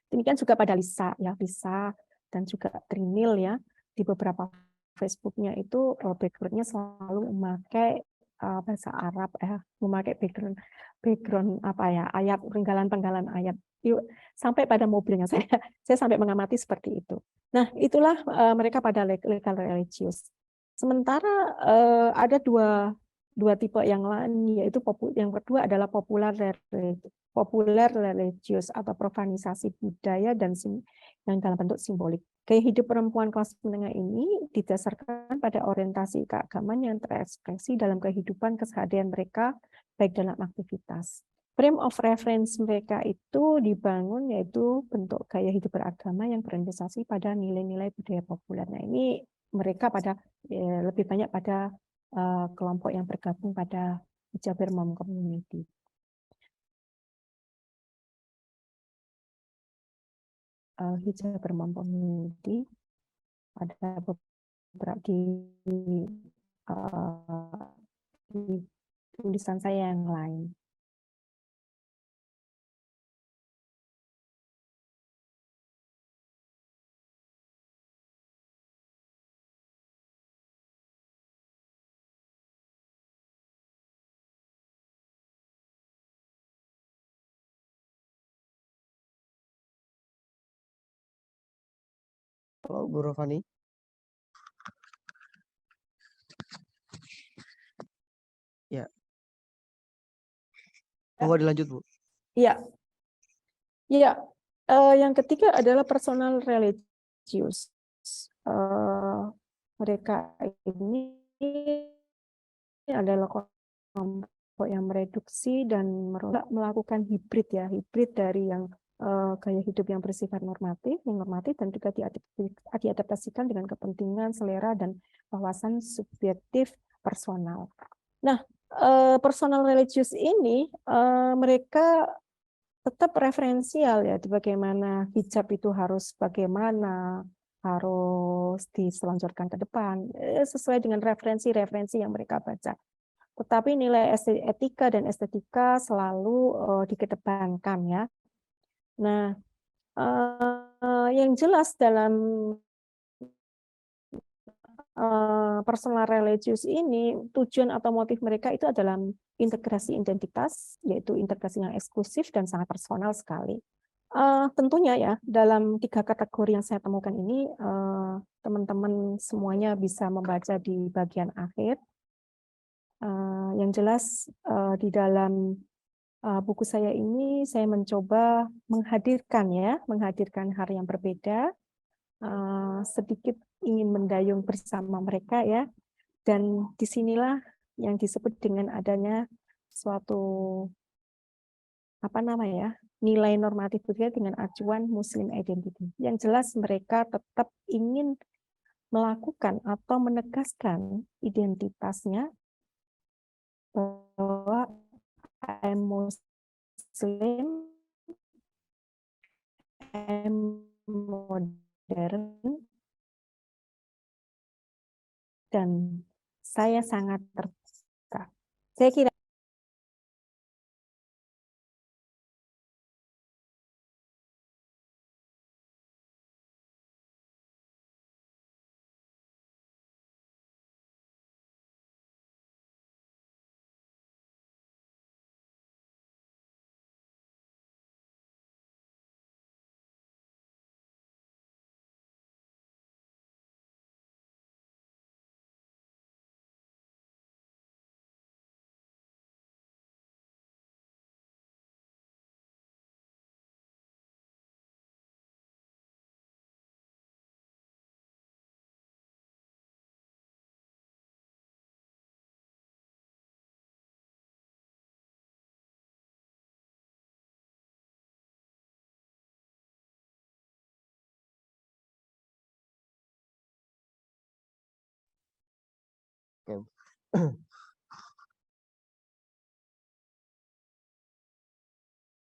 Demikian juga pada Lisa dan juga Trinil ya, di beberapa Facebooknya itu background-nya selalu memakai bahasa Arab memakai background ayat, penggalan ayat. Sampai pada mobilnya saya sampai mengamati seperti itu. Nah, itulah mereka pada legal religius. Sementara ada dua tipe yang lain, yaitu yang kedua adalah populer religius atau profanisasi budaya dan yang dalam bentuk simbolik. Gaya hidup perempuan kelas menengah ini didasarkan pada orientasi keagamaan yang terekspresi dalam kehidupan keseharian mereka, baik dalam aktivitas frame of reference mereka itu dibangun yaitu bentuk gaya hidup beragama yang berorientasi pada nilai-nilai budaya populer. Nah, ini mereka pada lebih banyak pada kelompok yang bergabung pada Hijabir Mom Community. Hijabir Mom Community ada beberapa di tulisan saya yang lain. Halo, Bu Rofani. Ya. Mau dilanjut, Bu? Iya. Iya. Yang ketiga adalah personal religious. Mereka ini adalah kelompok yang mereduksi dan melakukan hibrid ya, hibrid dari yang gaya hidup yang bersifat normatif dan juga diadaptasikan dengan kepentingan, selera, dan wawasan subjektif personal. Nah, personal religious ini mereka tetap referensial ya, bagaimana hijab itu harus bagaimana, harus diselonjorkan ke depan, sesuai dengan referensi-referensi yang mereka baca. Tetapi nilai etika dan estetika selalu dikedepankan ya. Nah, yang jelas dalam personal religious ini, tujuan atau motif mereka itu adalah integrasi identitas, yaitu integrasi yang eksklusif dan sangat personal sekali. Tentunya ya, dalam 3 kategori yang saya temukan ini, teman-teman semuanya bisa membaca di bagian akhir. Yang jelas di dalam buku saya ini, saya mencoba menghadirkan hal yang berbeda, sedikit ingin mendayung bersama mereka ya, dan disinilah yang disebut dengan adanya suatu nilai normatif budaya dengan acuan Muslim identity. Yang jelas mereka tetap ingin melakukan atau menegaskan identitasnya bahwa I'm Muslim, I'm modern, dan saya sangat terbuka. Saya kira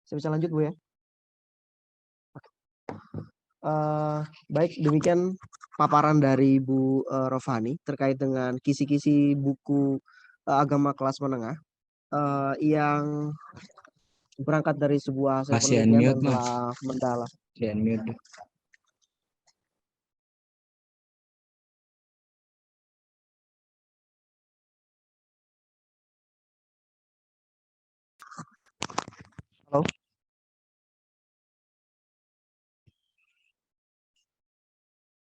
Saya bisa lanjut, Bu ya? Baik, demikian paparan dari Bu Rofani terkait dengan kisi-kisi buku agama kelas menengah yang berangkat dari sebuah hasil penelitian dan telah mendalam. Halo.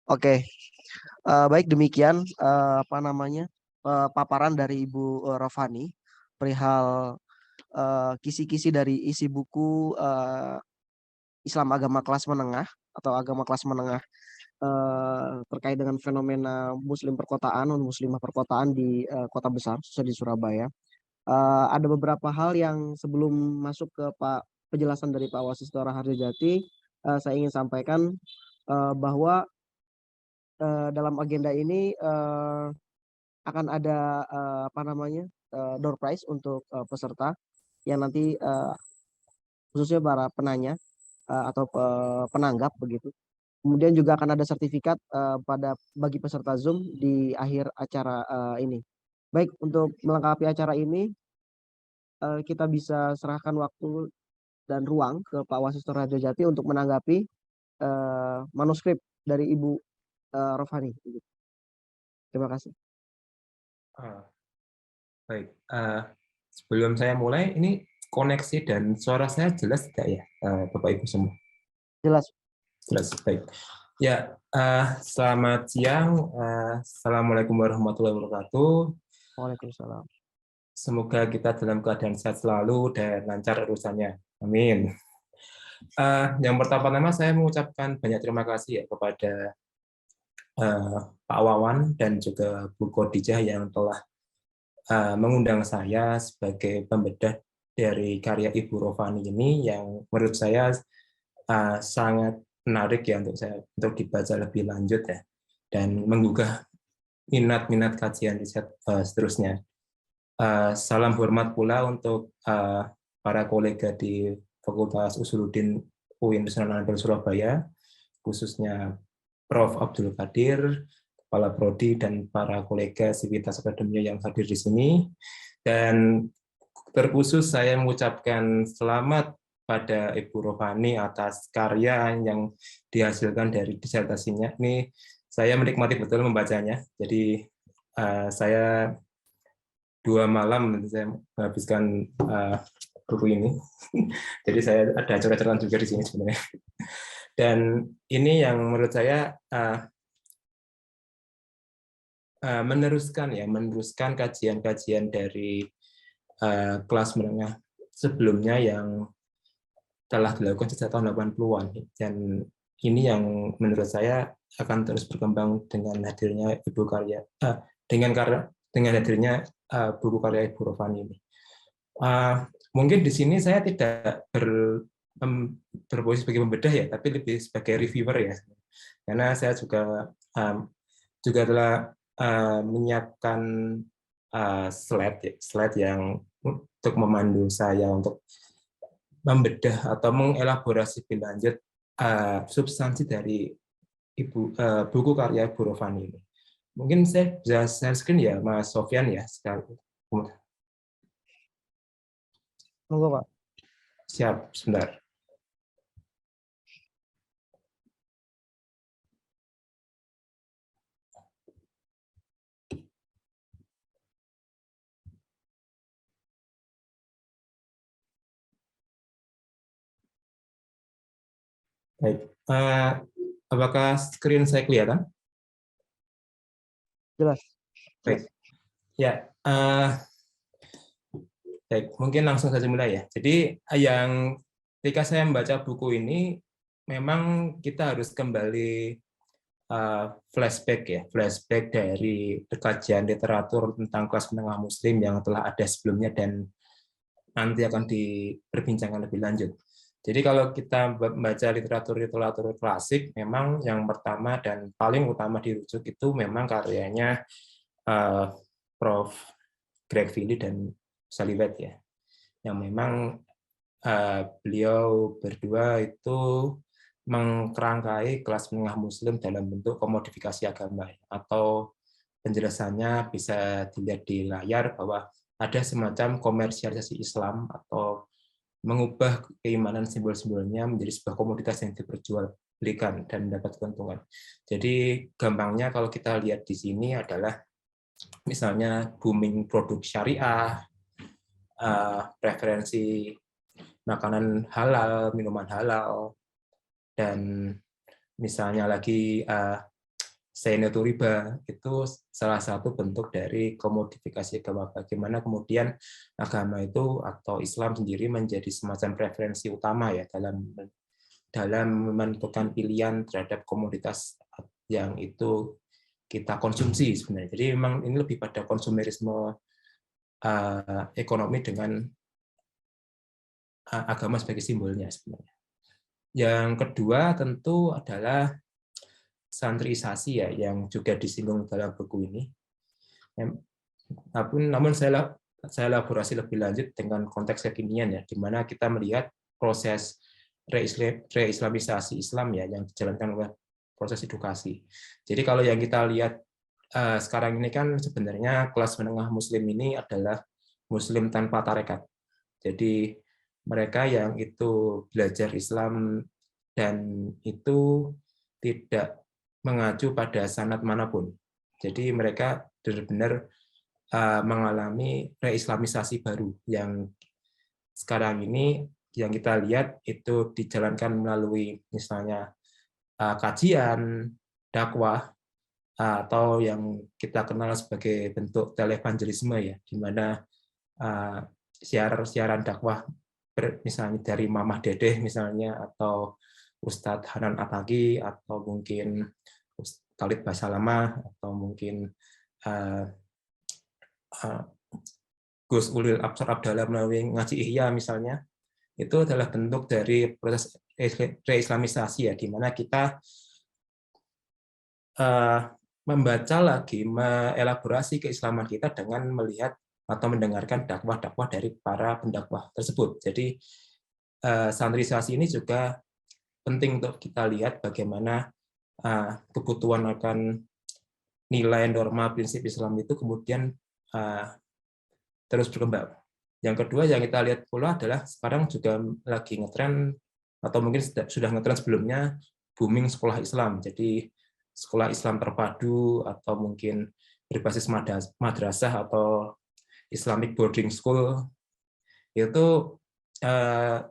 Oke, baik demikian paparan dari Ibu Rofani perihal kisi-kisi dari isi buku Islam Agama Kelas Menengah atau Agama Kelas Menengah terkait dengan fenomena Muslim perkotaan, Muslimah perkotaan di kota besar, khususnya di Surabaya. Ada beberapa hal yang sebelum masuk ke penjelasan dari Pak Wasistora Harjajati, saya ingin sampaikan bahwa dalam agenda ini akan ada door prize untuk peserta yang nanti khususnya para penanya atau penanggap begitu. Kemudian juga akan ada sertifikat bagi peserta Zoom di akhir acara ini. Baik, untuk melengkapi acara ini kita bisa serahkan waktu dan ruang ke Pak Wasistora Harjajati untuk menanggapi manuskrip dari Ibu Rofani. Terima kasih. Baik, sebelum saya mulai, ini koneksi dan suara saya jelas tidak ya, Bapak Ibu semua? Jelas. Jelas, baik. Ya, selamat siang. Assalamualaikum warahmatullahi wabarakatuh. Waalaikumsalam. Semoga kita dalam keadaan sehat selalu dan lancar urusannya. Amin. Yang pertama-tama saya mengucapkan banyak terima kasih ya kepada Pak Wawan dan juga Bu Khadijah yang telah mengundang saya sebagai pembedah dari karya Ibu Rofani ini yang menurut saya sangat menarik ya untuk dibaca lebih lanjut ya, dan menggugah minat kajian riset seterusnya. Salam hormat pula untuk para kolega di Fakultas Usuluddin UIN Sunan Ampel Surabaya, khususnya Prof. Abdul Qadir, Kepala Prodi, dan para kolega Sivitas Akademia yang hadir di sini. Dan terkhusus saya mengucapkan selamat pada Ibu Rofani atas karya yang dihasilkan dari disertasinya. Ini saya menikmati betul membacanya. Jadi saya 2 malam saya menghabiskan buku ini. Jadi saya ada coret-coretan juga di sini sebenarnya. Dan ini yang menurut saya meneruskan kajian-kajian dari kelas menengah sebelumnya yang telah dilakukan sejak tahun 80-an. Dan ini yang menurut saya akan terus berkembang dengan hadirnya dengan hadirnya buku karya Ibu Rofani ini. Mungkin di sini saya tidak berposisi sebagai pembedah ya, tapi lebih sebagai reviewer ya. Karena saya juga telah menyiapkan slide yang untuk memandu saya untuk membedah atau mengelaborasi lebih lanjut substansi dari buku karya Ibu Rofani ini. Mungkin saya bisa share screen ya, Mas Sofyan ya sekali. Monggo, Pak. Siap, sebentar. Baik, apakah screen saya kelihatan? Jelas. Baik, ya. Baik, mungkin langsung saja mulai ya. Jadi ketika saya membaca buku ini, memang kita harus kembali flashback dari kajian literatur tentang kelas menengah Muslim yang telah ada sebelumnya dan nanti akan diperbincangkan lebih lanjut. Jadi kalau kita membaca literatur klasik, memang yang pertama dan paling utama dirujuk itu memang karyanya Prof. Greg Vili dan Sally Wade ya, yang memang beliau berdua itu mengkerangkai kelas menengah Muslim dalam bentuk komodifikasi agama, atau penjelasannya bisa dilihat di layar bahwa ada semacam komersialisasi Islam atau mengubah keimanan simbol-simbolnya menjadi sebuah komoditas yang diperjualbelikan dan mendapat keuntungan. Jadi gampangnya kalau kita lihat di sini adalah misalnya booming produk syariah, preferensi makanan halal, minuman halal, dan misalnya lagi Zainatul Riba, itu salah satu bentuk dari komodifikasi agama. Bagaimana kemudian agama itu atau Islam sendiri menjadi semacam preferensi utama ya dalam menentukan pilihan terhadap komoditas yang itu kita konsumsi sebenarnya. Jadi memang ini lebih pada konsumerisme ekonomi dengan agama sebagai simbolnya sebenarnya. Yang kedua tentu adalah santriisasi ya, yang juga disinggung dalam buku ini. Namun saya elaborasi lebih lanjut dengan konteks kekinian ya, di mana kita melihat proses reislamisasi Islam ya yang dijalankan oleh proses edukasi. Jadi kalau yang kita lihat sekarang ini kan sebenarnya kelas menengah Muslim ini adalah Muslim tanpa tarekat. Jadi mereka yang itu belajar Islam dan itu tidak mengacu pada sanad manapun. Jadi mereka benar-benar mengalami reislamisasi baru yang sekarang ini yang kita lihat itu dijalankan melalui misalnya kajian, dakwah, atau yang kita kenal sebagai bentuk televangelisme ya, di mana siaran dakwah misalnya dari Mamah Dedeh misalnya, atau Ustadz Hanan Atagi, atau mungkin Khalid Basalamah, atau mungkin Gus Ulil Absar Abdallah melalui ngaji Ihya misalnya, itu adalah bentuk dari proses reislamisasi ya, di mana kita membaca lagi, mengelaborasi keislaman kita dengan melihat atau mendengarkan dakwah-dakwah dari para pendakwah tersebut. Jadi santriisasi ini juga penting untuk kita lihat bagaimana kebutuhan akan nilai, norma, prinsip Islam itu kemudian terus berkembang. Yang kedua yang kita lihat pula adalah sekarang juga lagi ngetren, atau mungkin sudah ngetren sebelumnya, booming sekolah Islam. Jadi sekolah Islam terpadu, atau mungkin berbasis madrasah atau Islamic boarding school, itu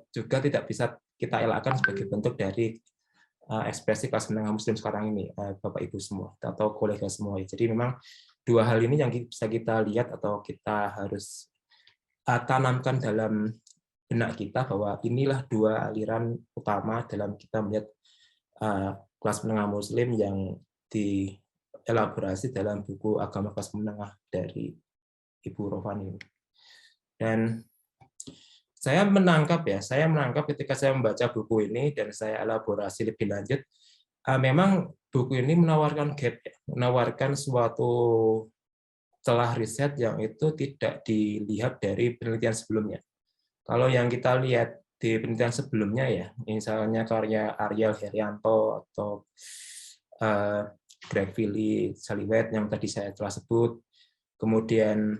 juga tidak bisa kita elakkan sebagai bentuk dari ekspresi kelas menengah Muslim sekarang ini, Bapak Ibu semua atau kolega semua. Jadi memang dua hal ini yang bisa kita lihat atau kita harus tanamkan dalam benak kita, bahwa inilah dua aliran utama dalam kita melihat kelas menengah Muslim yang dielaborasi dalam buku Agama Kelas Menengah dari Ibu Rofani. Dan saya menangkap ketika saya membaca buku ini dan saya elaborasi lebih lanjut, memang buku ini menawarkan gap, menawarkan suatu celah riset yang itu tidak dilihat dari penelitian sebelumnya. Kalau yang kita lihat di penelitian sebelumnya ya, misalnya karya Ariel Herianto atau Greg Philly, Saliwet yang tadi saya telah sebut, kemudian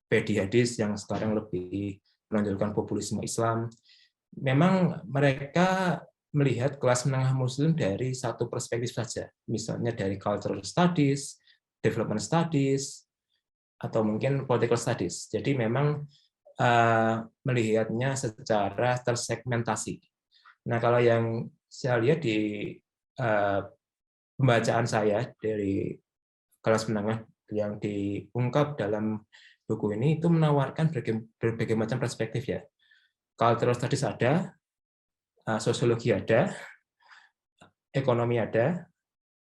Pedi Hadis yang sekarang lebih menonjolkan populisme Islam. Memang mereka melihat kelas menengah Muslim dari satu perspektif saja, misalnya dari cultural studies, development studies, atau mungkin political studies. Jadi memang melihatnya secara tersegmentasi. Nah, kalau yang saya lihat di pembacaan saya dari kelas menengah yang diungkap dalam buku ini, itu menawarkan berbagai macam perspektif ya. Cultural studies ada, sosiologi ada, ekonomi ada,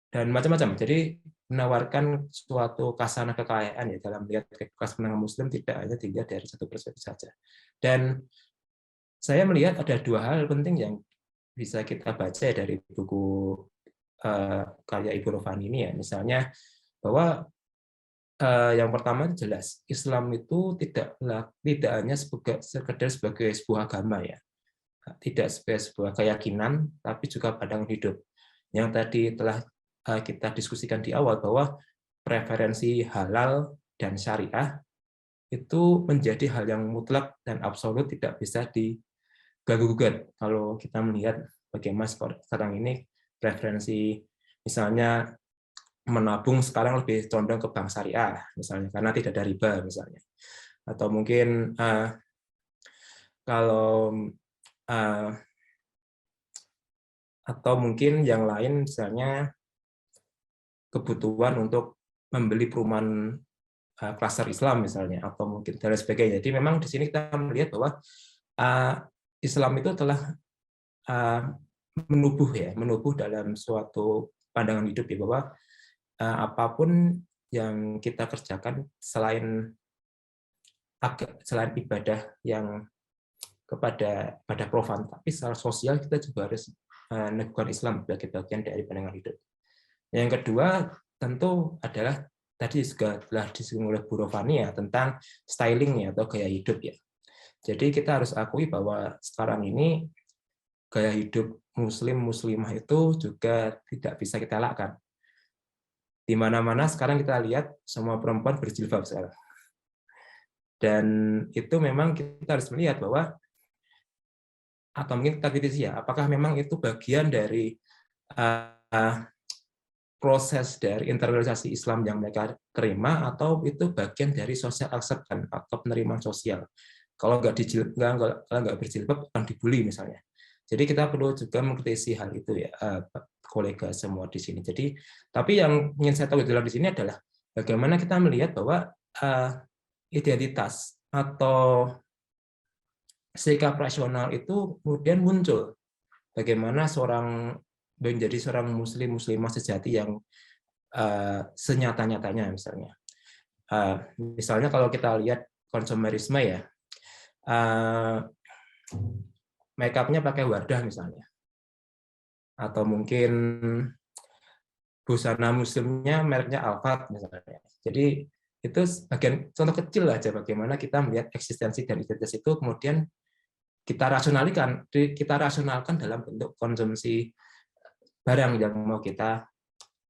dan macam-macam. Jadi menawarkan suatu khazanah kekayaan ya dalam melihat kelas menengah Muslim, tidak hanya dilihat dari satu perspektif saja. Dan saya melihat ada dua hal penting yang bisa kita baca dari buku karya Ibu Rofani ini ya. Misalnya bahwa yang pertama jelas Islam itu tidak hanya sekedar sebagai sebuah agama ya, tidak sebagai sebuah keyakinan, tapi juga pandangan hidup. Yang tadi telah kita diskusikan di awal, bahwa preferensi halal dan syariah itu menjadi hal yang mutlak dan absolut, tidak bisa diganggu-gugat. Kalau kita melihat bagaimana sekarang ini preferensi, misalnya menabung sekarang lebih condong ke bank syariah, misalnya karena tidak ada riba misalnya, atau mungkin atau mungkin yang lain, misalnya kebutuhan untuk membeli perumahan klaster Islam misalnya, atau mungkin dan sebagainya. Jadi memang di sini kita melihat bahwa Islam itu telah menubuh dalam suatu pandangan hidup ya, bahwa apapun yang kita kerjakan selain agak selain ibadah yang kepada profan, tapi secara sosial kita juga harus meneguhkan Islam sebagai bagian dari pandangan hidup. Yang kedua tentu adalah tadi juga telah disinggung oleh Bu Rovania tentang styling atau gaya hidup ya. Jadi kita harus akui bahwa sekarang ini gaya hidup muslimah itu juga tidak bisa kita elakkan. Di mana-mana sekarang kita lihat semua perempuan berjilbab sekarang. Dan itu memang kita harus melihat bahwa atau mungkin kita kritisi ya, apakah memang itu bagian dari proses dari internalisasi Islam yang mereka terima, atau itu bagian dari social acceptance atau penerimaan sosial. Kalau nggak berjilbab akan dibully misalnya. Jadi kita perlu juga mengkritisi hal itu ya, kolega semua di sini. Jadi, tapi yang ingin saya tahu dalam di sini adalah bagaimana kita melihat bahwa identitas atau sikap rasional itu kemudian muncul. Bagaimana menjadi seorang muslimah sejati yang senyata-nyatanya misalnya. Misalnya kalau kita lihat konsumerisme ya, make up-nya pakai Wardah misalnya. Atau mungkin busana muslimnya mereknya Alphard misalnya. Jadi itu bagian contoh kecil aja bagaimana kita melihat eksistensi dan identitas itu kemudian kita rasionalkan dalam bentuk konsumsi barang yang mau kita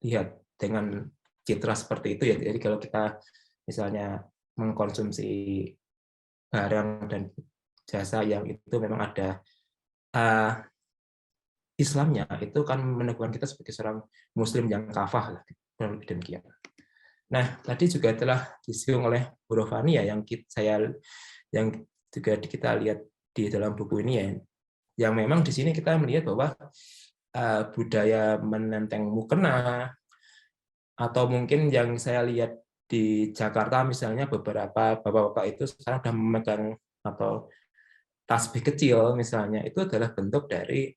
lihat dengan citra seperti itu ya. Jadi kalau kita misalnya mengkonsumsi barang dan jasa yang itu memang ada Islamnya, itu kan meneguhkan kita sebagai seorang muslim yang kafah lah, demikian. Nah, tadi juga telah disinggung oleh Bu Rovania yang juga kita lihat di dalam buku ini ya, yang memang di sini kita melihat bahwa budaya menenteng mukena, atau mungkin yang saya lihat di Jakarta misalnya beberapa bapak-bapak itu sekarang sudah memegang atau tasbih kecil misalnya, itu adalah bentuk dari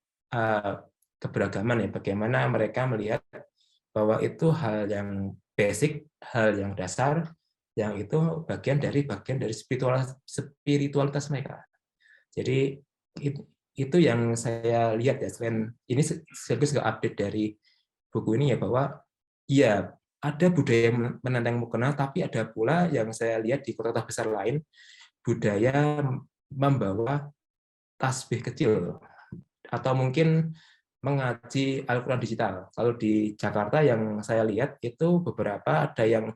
keberagaman ya, bagaimana mereka melihat bahwa itu hal yang basic, hal yang dasar, yang itu bagian dari spiritualitas mereka. Jadi itu yang saya lihat ya, selain ini sekaligus nggak update dari buku ini ya, bahwa ya ada budaya menenteng mukena, tapi ada pula yang saya lihat di kota-kota besar lain budaya membawa tasbih kecil atau mungkin mengaji Al-Quran digital. Kalau di Jakarta yang saya lihat itu beberapa ada yang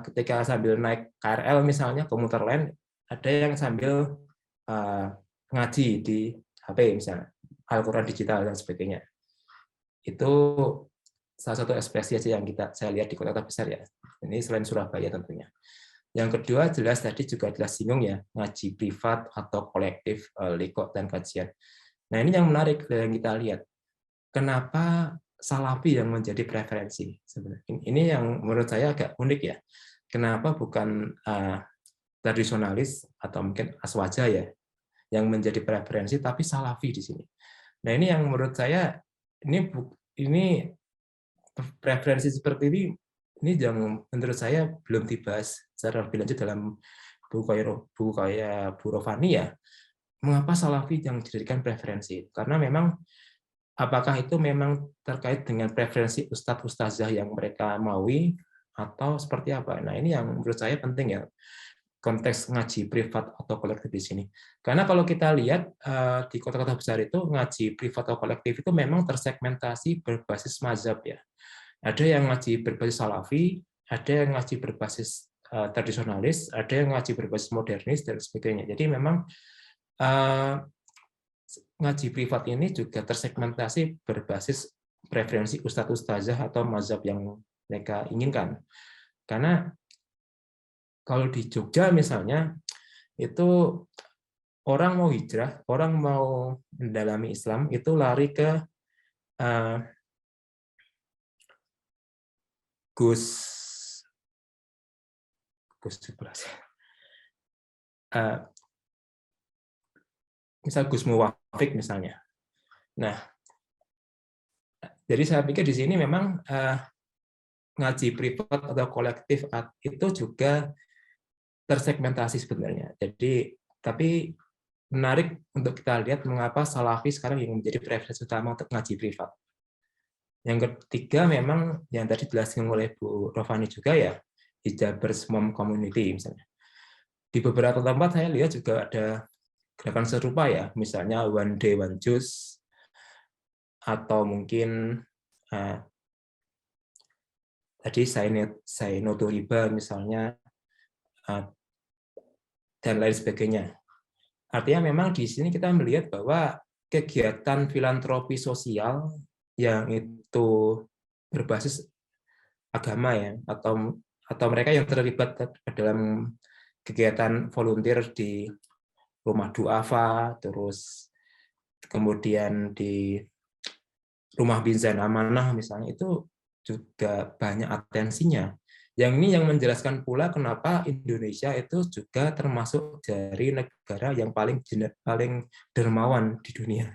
ketika sambil naik KRL misalnya, komuter lain, ada yang sambil ngaji di HP misalnya, Al-Quran digital dan sebagainya. Itu salah satu ekspresi aja yang saya lihat di kota-kota besar ya. Ini selain Surabaya tentunya. Yang kedua jelas tadi juga jelas singgung ya, ngaji privat atau kolektif, likok dan kajian. Nah ini yang menarik yang kita lihat. Kenapa Salafi yang menjadi preferensi sebenarnya? Ini yang menurut saya agak unik ya. Kenapa bukan tradisionalis atau mungkin aswaja ya yang menjadi preferensi, tapi Salafi di sini. Nah ini yang menurut saya ini preferensi seperti ini yang menurut saya belum dibahas secara lebih lanjut dalam buku kayak Bu Rovania. Mengapa Salafi yang dijadikan preferensi? Karena memang apakah itu memang terkait dengan preferensi ustadz-ustazah yang mereka maui atau seperti apa? Nah ini yang menurut saya penting ya, konteks ngaji privat atau kolektif di sini. Karena kalau kita lihat di kota-kota besar itu ngaji privat atau kolektif itu memang tersegmentasi berbasis mazhab ya. Ada yang ngaji berbasis Salafi, ada yang ngaji berbasis tradisionalis, ada yang ngaji berbasis modernis dan sebagainya. Jadi memang ngaji privat ini juga tersegmentasi berbasis preferensi ustadz-ustazah atau mazhab yang mereka inginkan. Karena kalau di Jogja misalnya, itu orang mau hijrah, orang mau mendalami Islam, itu lari ke Gus misal Gus Muwafiq misalnya. Nah, jadi saya pikir di sini memang ngaji privat atau kolektif itu juga tersegmentasi sebenarnya. Jadi tapi menarik untuk kita lihat mengapa Salafi sekarang yang menjadi preferensi utama untuk ngaji privat. Yang ketiga memang yang tadi dijelaskan oleh Bu Rofani juga ya, Hijabers Mom Community misalnya. Di beberapa tempat saya lihat juga ada gerakan serupa ya, misalnya One Day One Juice, atau mungkin tadi Say No to Riba misalnya, dan lain sebagainya. Artinya memang di sini kita melihat bahwa kegiatan filantropi sosial yang itu berbasis agama ya, atau mereka yang terlibat dalam kegiatan volunteer di rumah duafa, terus kemudian di rumah Bizan Amanah misalnya, itu juga banyak atensinya. Yang ini yang menjelaskan pula kenapa Indonesia itu juga termasuk dari negara yang paling dermawan di dunia.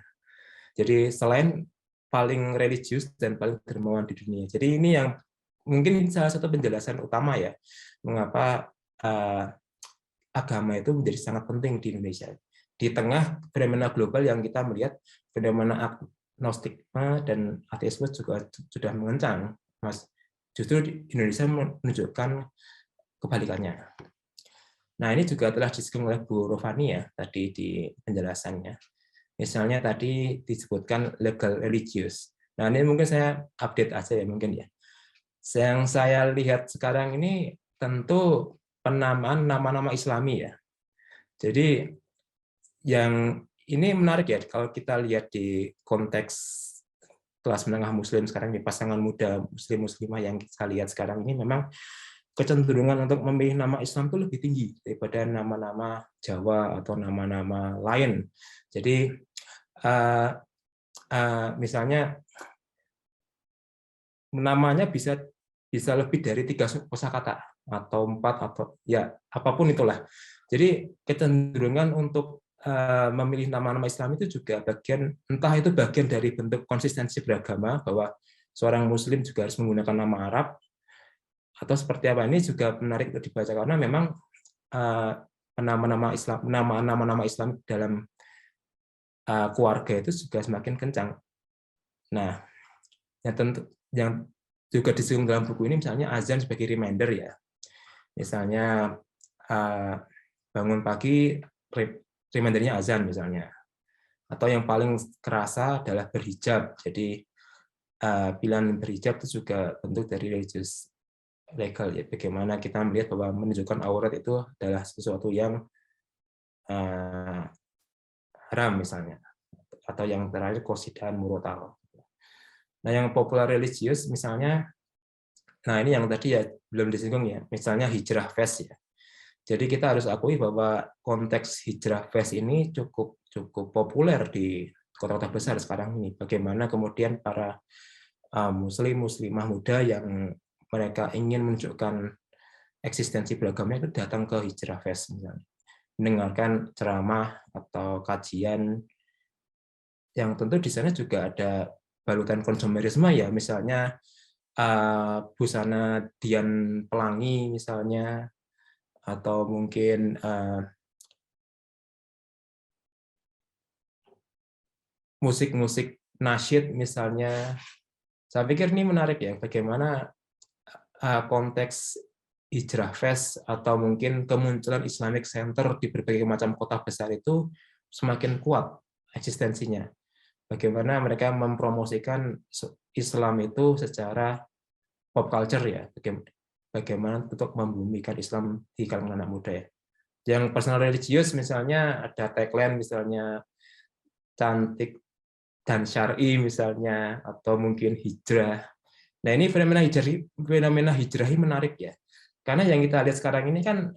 Jadi selain paling religius dan paling dermawan di dunia. Jadi ini yang mungkin salah satu penjelasan utama ya, mengapa agama itu menjadi sangat penting di Indonesia. Di tengah fenomena global yang kita melihat, fenomena agnostikme dan ateisme juga sudah mengencang. Mas, justru di Indonesia menunjukkan kebalikannya. Nah, ini juga telah disinggung oleh Bu Rofani ya tadi di penjelasannya. Misalnya tadi disebutkan legal religious. Nah, ini mungkin saya update aja ya mungkin ya. Yang saya lihat sekarang ini tentu penamaan nama-nama Islami ya. Jadi yang ini menarik ya kalau kita lihat di konteks kelas menengah Muslim sekarang, di pasangan muda Muslim-Muslimah yang kita lihat sekarang ini, memang kecenderungan untuk memilih nama Islam itu lebih tinggi daripada nama-nama Jawa atau nama-nama lain. Jadi misalnya namanya bisa lebih dari 3 kosakata atau 4 atau ya apapun itulah. Jadi kecenderungan untuk memilih nama-nama Islam itu juga bagian, entah itu bagian dari bentuk konsistensi beragama bahwa seorang Muslim juga harus menggunakan nama Arab, atau seperti apa. Ini juga menarik untuk dibaca karena memang nama-nama Islam dalam keluarga itu juga semakin kencang. Nah, yang juga disinggung dalam buku ini misalnya azan sebagai reminder ya. Misalnya bangun pagi remindernya azan misalnya. Atau yang paling kerasa adalah berhijab. Jadi pilihan berhijab itu juga bentuk dari religious legal ya. Bagaimana kita melihat bahwa menunjukkan aurat itu adalah sesuatu yang haram misalnya. Atau yang terakhir qasidan murotal. Nah, yang populer religius misalnya, nah ini yang tadi ya belum disinggung ya, misalnya hijrah fest ya. Jadi kita harus akui bahwa konteks hijrah fest ini cukup populer di kota-kota besar sekarang ini. Bagaimana kemudian para muslimah muda yang mereka ingin menunjukkan eksistensi beragamanya itu datang ke hijrah fest misalnya. Mendengarkan ceramah atau kajian yang tentu di sana juga ada balutan konsumerisme ya, misalnya busana Dian Pelangi misalnya, atau mungkin musik-musik nasyid misalnya. Saya pikir ini menarik ya, bagaimana konteks hijrah fest atau mungkin kemunculan Islamic Center di berbagai macam kota besar itu semakin kuat eksistensinya. Bagaimana mereka mempromosikan Islam itu secara pop culture ya, bagaimana untuk membumikan Islam di kalangan anak muda ya. Yang personal religius misalnya ada tagline misalnya cantik dan syar'i misalnya, atau mungkin hijrah. Nah, ini fenomena hijrah ini menarik ya. Karena yang kita lihat sekarang ini kan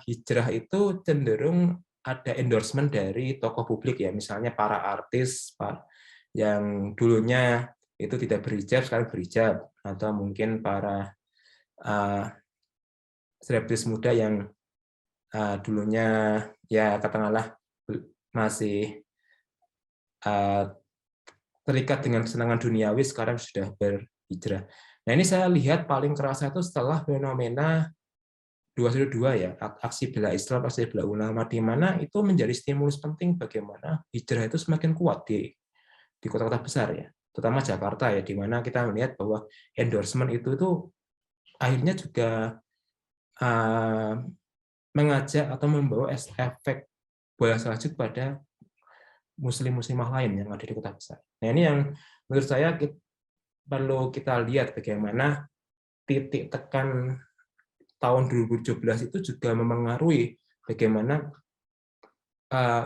hijrah itu cenderung ada endorsement dari tokoh publik ya, misalnya para artis yang dulunya itu tidak berhijab sekarang berhijab, atau mungkin para selebritis muda yang dulunya ya katakanlah masih terikat dengan kesenangan duniawi sekarang sudah berhijrah. Nah, ini saya lihat paling kerasa itu setelah fenomena 212 ya, aksi bela Islam, aksi bela ulama, di mana itu menjadi stimulus penting bagaimana hijrah itu semakin kuat di kota-kota besar ya, terutama Jakarta ya, di mana kita melihat bahwa endorsement itu akhirnya juga mengajak atau membawa efek bola salju pada muslim-muslimah lain yang ada di kota besar. Nah, ini yang menurut saya perlu kita lihat bagaimana titik tekan tahun 2017 itu juga memengaruhi bagaimana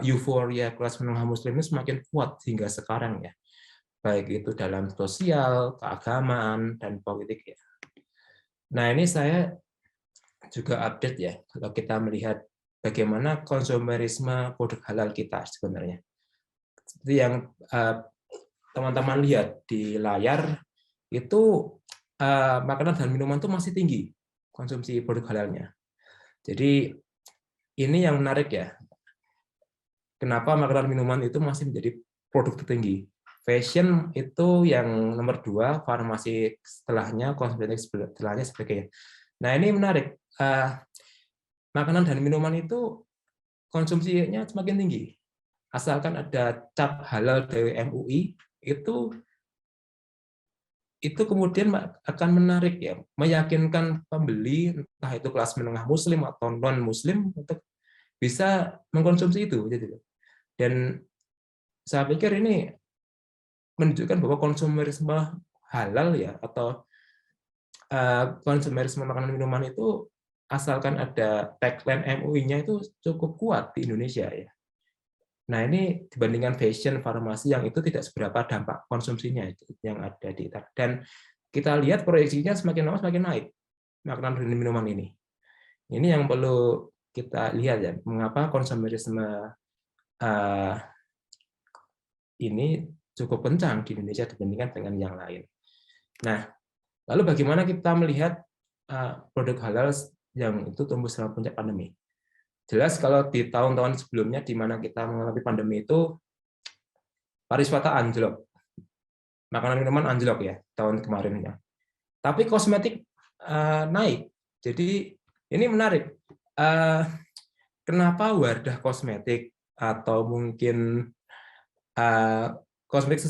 euforia kelas menengah muslim ini semakin kuat hingga sekarang ya. Baik itu dalam sosial, keagamaan, dan politik ya. Nah, ini saya juga update ya, kalau kita melihat bagaimana konsumerisme produk halal kita sebenarnya. Seperti yang teman-teman lihat di layar, itu makanan dan minuman itu masih tinggi konsumsi produk halalnya. Jadi ini yang menarik ya. Kenapa makanan minuman itu masih menjadi produk tertinggi? Fashion itu yang nomor 2, farmasi setelahnya, kosmetik setelahnya, sebagainya. Nah, ini menarik. Makanan dan minuman itu konsumsinya semakin tinggi. Asalkan ada cap halal dari MUI, itu kemudian akan menarik ya, meyakinkan pembeli, entah itu kelas menengah muslim atau non-muslim, untuk bisa mengkonsumsi itu. Dan saya pikir ini menunjukkan bahwa konsumerisme halal ya, atau konsumerisme makanan minuman itu, asalkan ada tagline MUI-nya itu cukup kuat di Indonesia ya. Nah, ini dibandingkan fashion, farmasi yang itu tidak seberapa dampak konsumsinya yang ada di, dan kita lihat proyeksinya semakin lama semakin naik makanan dan minuman ini. Ini yang perlu kita lihat ya, mengapa konsumerisme ini cukup kencang di Indonesia dibandingkan dengan yang lain. Nah, lalu bagaimana kita melihat produk halal yang itu tumbuh selama puncak pandemi? Jelas kalau di tahun-tahun sebelumnya di mana kita mengalami pandemi itu, pariwisata anjlok, makanan minuman anjlok ya tahun kemarin ya. Tapi kosmetik naik. Jadi ini menarik. Kenapa wadah kosmetik atau mungkin kosmetik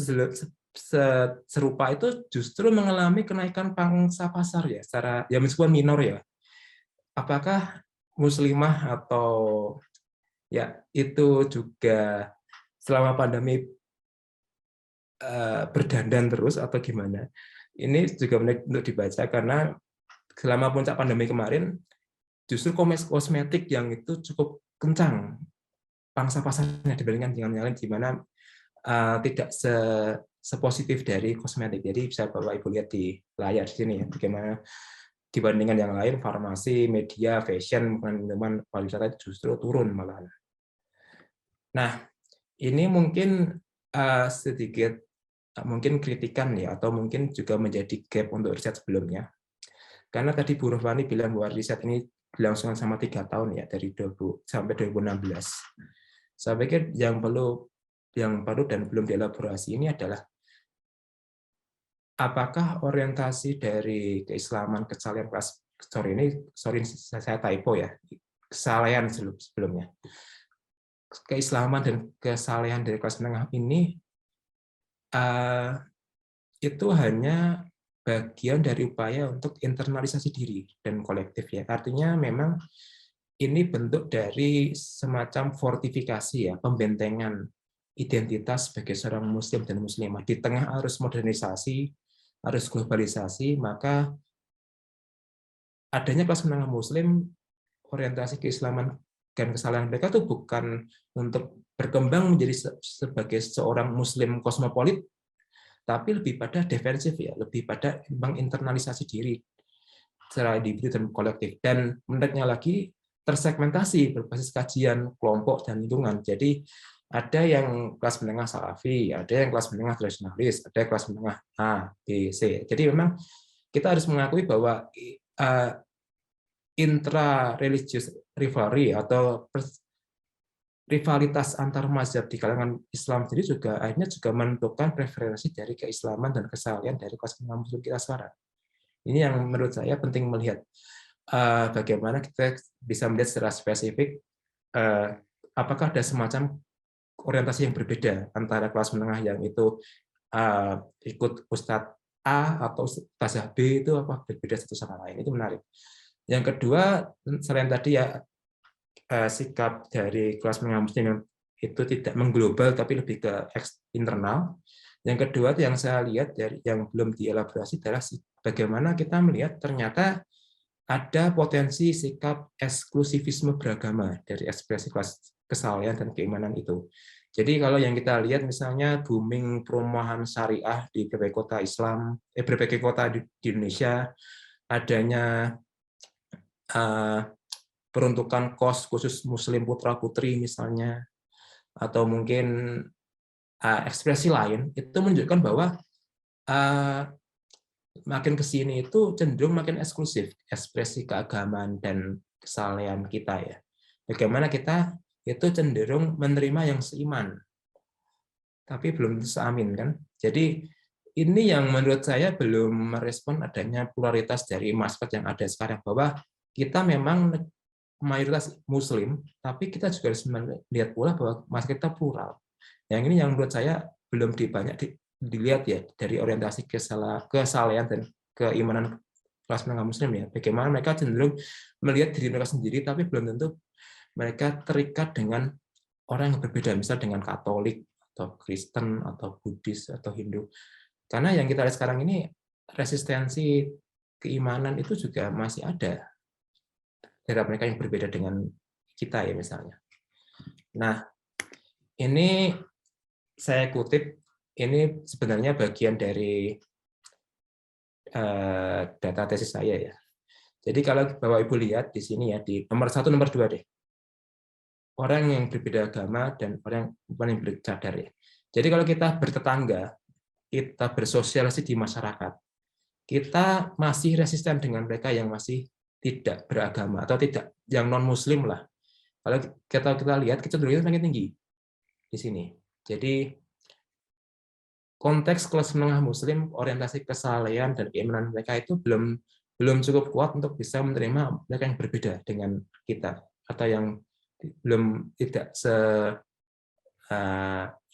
serupa itu justru mengalami kenaikan pangsa pasar ya, secara ya meskipun minor ya. Apakah muslimah atau ya itu juga selama pandemi berdandan terus atau gimana? Ini juga menarik untuk dibaca, karena selama puncak pandemi kemarin justru kosmetik yang itu cukup kencang pangsa pasarnya dibandingkan dengan yang lain, di mana tidak sepositif dari kosmetik. Jadi bisa Bapak Ibu lihat di layar di sini ya, bagaimana dibandingkan yang lain, farmasi, media, fashion, minuman, pariwisata justru turun malahan. Nah, ini mungkin sedikit mungkin kritikan ya, atau mungkin juga menjadi gap untuk riset sebelumnya. Karena tadi Bu Rohani bilang bahwa riset ini berlangsung sama 3 tahun ya, dari 2000 sampai 2016. Saya pikir yang perlu dan belum dielaborasi ini adalah apakah orientasi dari keislaman, kesalahan kelas, sorry saya typo ya, kesalahan sebelumnya. Keislaman dan kesalahan dari kelas menengah ini itu hanya bagian dari upaya untuk internalisasi diri dan kolektif ya. Artinya memang ini bentuk dari semacam fortifikasi ya, pembentengan identitas sebagai seorang muslim dan muslimah di tengah arus modernisasi, arus globalisasi. Maka adanya kelas menengah muslim, orientasi keislaman dan kesalahan mereka itu bukan untuk berkembang menjadi sebagai seorang muslim kosmopolit, tapi lebih pada defensif ya, lebih pada menginternalisasi diri secara individu dan kolektif. Dan menariknya lagi, tersegmentasi berbasis kajian kelompok dan lingkungan. Jadi ada yang kelas menengah salafi, ada yang kelas menengah tradisionalis, ada yang kelas menengah A, B, C. Jadi memang kita harus mengakui bahwa intra-religious rivalry atau rivalitas antar mazhab di kalangan Islam sendiri juga akhirnya juga menentukan preferensi dari keislaman dan kesalahan dari kelas menengah muslim kita sekarang. Ini yang menurut saya penting melihat. bagaimana kita bisa melihat secara spesifik apakah ada semacam orientasi yang berbeda antara kelas menengah yang itu ikut Ustadz A atau Ustazah B, itu apa berbeda satu sama lain. Itu menarik. Yang kedua, selain tadi ya sikap dari kelas menengah muslim yang itu tidak mengglobal tapi lebih ke internal. Yang kedua yang saya lihat dari yang belum dielaborasi adalah bagaimana kita melihat ternyata ada potensi sikap eksklusivisme beragama dari ekspresi kesalahan dan keimanan itu. Jadi kalau yang kita lihat misalnya booming perumahan syariah di berbagai kota Islam, berbagai kota di Indonesia, adanya peruntukan kos khusus Muslim putra putri misalnya, atau mungkin ekspresi lain, itu menunjukkan bahwa makin ke sini itu cenderung makin eksklusif ekspresi keagamaan dan kesalehan kita ya. Bagaimana kita itu cenderung menerima yang seiman, tapi belum seamin kan. Jadi ini yang menurut saya belum merespon adanya pluralitas dari masyarakat yang ada sekarang, bahwa kita memang mayoritas Muslim, tapi kita juga harus melihat pula bahwa masyarakat kita plural. Yang ini yang menurut saya belum banyak dilihat ya dari orientasi kesalehan dan keimanan kelas menengah Muslim ya. Bagaimana mereka cenderung melihat diri mereka sendiri, tapi belum tentu mereka terikat dengan orang yang berbeda, misal dengan Katolik atau Kristen atau Buddhis atau Hindu. Karena yang kita lihat sekarang ini resistensi keimanan itu juga masih ada terhadap mereka yang berbeda dengan kita ya misalnya. Nah, ini saya kutip, ini sebenarnya bagian dari data tesis saya ya. Jadi kalau Bapak Ibu lihat di sini ya, di nomor 1, nomor 2 deh. Orang yang berbeda agama dan orang yang bercadar ya. Jadi kalau kita bertetangga, kita bersosialisasi di masyarakat, kita masih resisten dengan mereka yang masih tidak beragama atau tidak yang non Muslim lah. Kalau kita lihat kecenderungannya semakin tinggi di sini. Jadi konteks kelas menengah Muslim, orientasi kesalehan dan keimanan mereka itu belum cukup kuat untuk bisa menerima mereka yang berbeda dengan kita atau yang belum tidak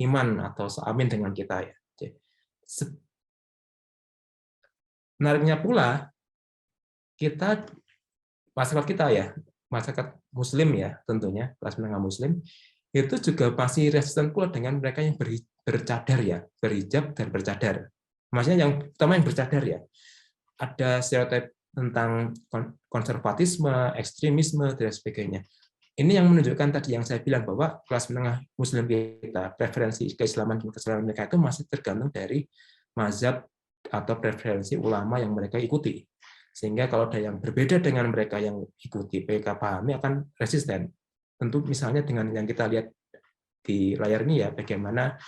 iman atau seamin dengan kita ya. Menariknya pula kita masyarakat kita ya, masyarakat Muslim ya tentunya kelas menengah Muslim itu juga masih resisten pula dengan mereka yang bercadar ya, berhijab dan bercadar. Maksudnya yang pertama yang bercadar ya. Ada stereotip tentang konservatisme, ekstremisme dan sebagainya. Ini yang menunjukkan tadi yang saya bilang bahwa kelas menengah Muslim kita, preferensi keislaman dan kesalahan mereka itu masih tergantung dari mazhab atau preferensi ulama yang mereka ikuti. Sehingga kalau ada yang berbeda dengan mereka yang ikuti, mereka pahami akan resisten. Tentu misalnya dengan yang kita lihat di layar ini ya, bagaimana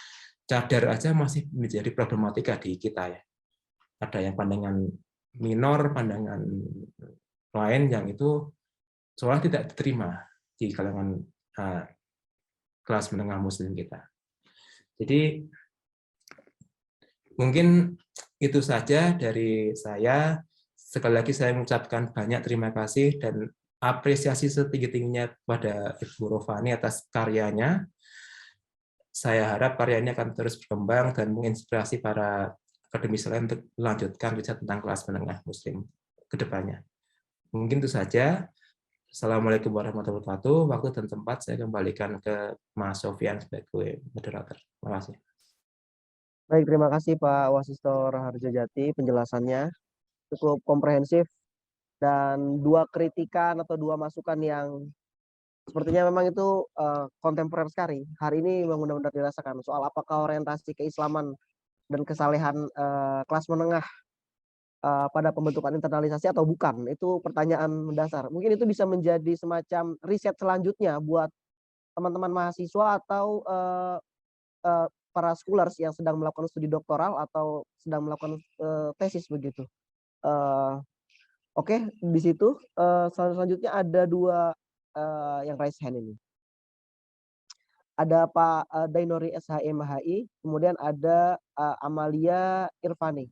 cadar aja masih menjadi problematika di kita ya. Ada yang pandangan minor, pandangan lain yang itu seolah tidak diterima di kalangan kelas menengah Muslim kita. Jadi mungkin itu saja dari saya. Sekali lagi saya mengucapkan banyak terima kasih dan apresiasi setinggi-tingginya kepada Ibu Rofani atas karyanya. Saya harap karya ini akan terus berkembang dan menginspirasi para akademisi lain untuk melanjutkan riset tentang kelas menengah Muslim ke depannya. Mungkin itu saja. Assalamualaikum warahmatullahi wabarakatuh. Waktu dan tempat saya kembalikan ke Mas Sofian sebagai moderator. Terima kasih. Baik, terima kasih Pak Wasistor Harjajati penjelasannya cukup komprehensif dan dua kritikan atau dua masukan yang sepertinya memang itu kontemporer sekali. Hari ini memang benar-benar dirasakan soal apakah orientasi keislaman dan kesalehan kelas menengah pada pembentukan internalisasi atau bukan. Itu pertanyaan mendasar. Mungkin itu bisa menjadi semacam riset selanjutnya buat teman-teman mahasiswa atau para scholars yang sedang melakukan studi doktoral atau sedang melakukan tesis begitu. Oke, di situ selanjutnya ada dua yang raise hand ini. Ada Pak Dainori SHMHI, kemudian ada Amalia Irfani.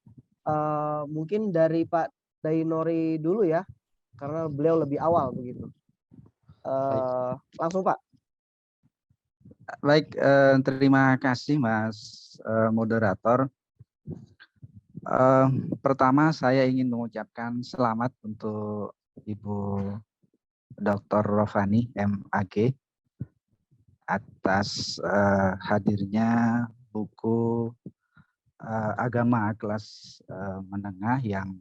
Mungkin dari Pak Dainori dulu ya. karena beliau lebih awal begitu. Langsung Pak. Baik, terima kasih Mas moderator. Pertama saya ingin mengucapkan selamat untuk Ibu Dr. Rofani MAG atas hadirnya buku agama kelas menengah yang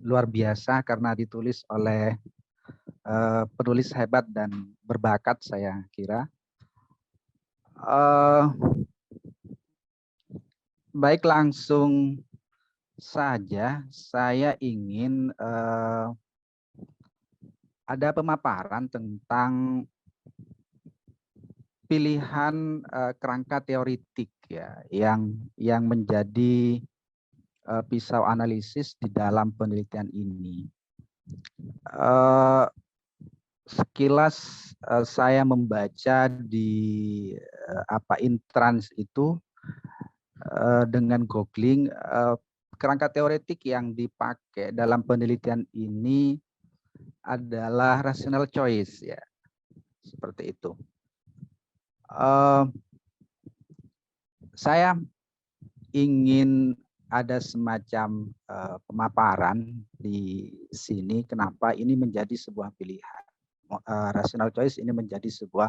luar biasa karena ditulis oleh penulis hebat dan berbakat saya kira. Baik, langsung saja saya ingin ada pemaparan tentang pilihan kerangka teoritik ya yang menjadi pisau analisis di dalam penelitian ini. Sekilas saya membaca di intrans itu dengan googling, kerangka teoritik yang dipakai dalam penelitian ini adalah rational choice ya, seperti itu. Saya ingin ada semacam pemaparan di sini kenapa ini menjadi sebuah pilihan. Rational choice ini menjadi sebuah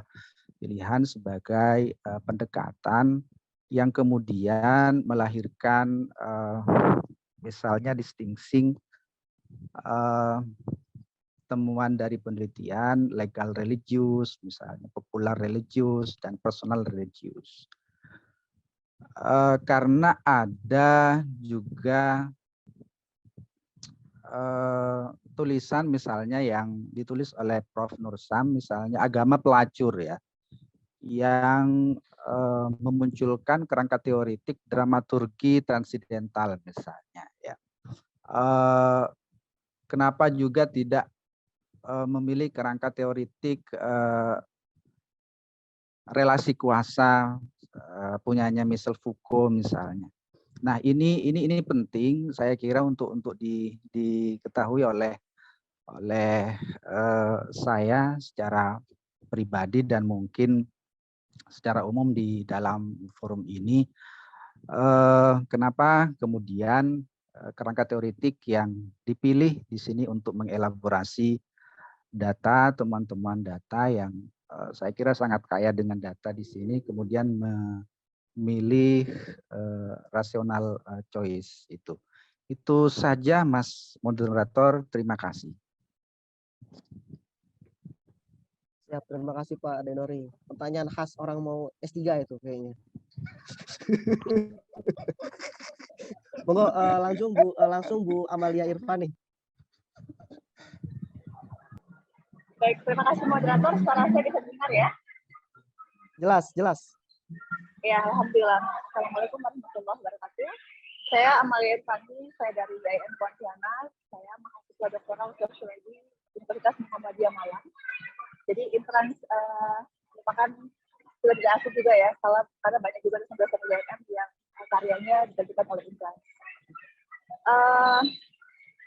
pilihan sebagai pendekatan yang kemudian melahirkan misalnya distinction temuan dari penelitian legal religius, misalnya popular religius dan personal religius. Karena ada juga tulisan misalnya yang ditulis oleh Prof. Nursam, misalnya agama pelacur ya, yang memunculkan kerangka teoritik dramaturgi transidental misalnya ya. Kenapa juga tidak memilih kerangka teoritik relasi kuasa punyanya Michel Foucault misalnya. Nah, ini penting saya kira untuk diketahui oleh saya secara pribadi dan mungkin secara umum di dalam forum ini. Kenapa kemudian kerangka teoritik yang dipilih di sini untuk mengelaborasi data, teman-teman data yang saya kira sangat kaya dengan data di sini, kemudian memilih rational choice itu. Itu saja Mas moderator, terima kasih. Siap, terima kasih Pak Denori. Pertanyaan khas orang mau S3 itu kayaknya. Monggo langsung Bu Amalia Irfani. Baik, terima kasih moderator. Suara saya bisa dengar ya? Jelas. Ya, alhamdulillah. Assalamualaikum warahmatullahi wabarakatuh. Saya Amalia Irfani, saya dari IAIN Pontianak. Saya mahasiswa doktoral sosiologi Universitas Muhammadiyah Malang. Jadi Intrans merupakan sudah tidak asing juga ya, karena banyak juga dosen-dosen IAIN yang karyanya dibagikan oleh Intrans.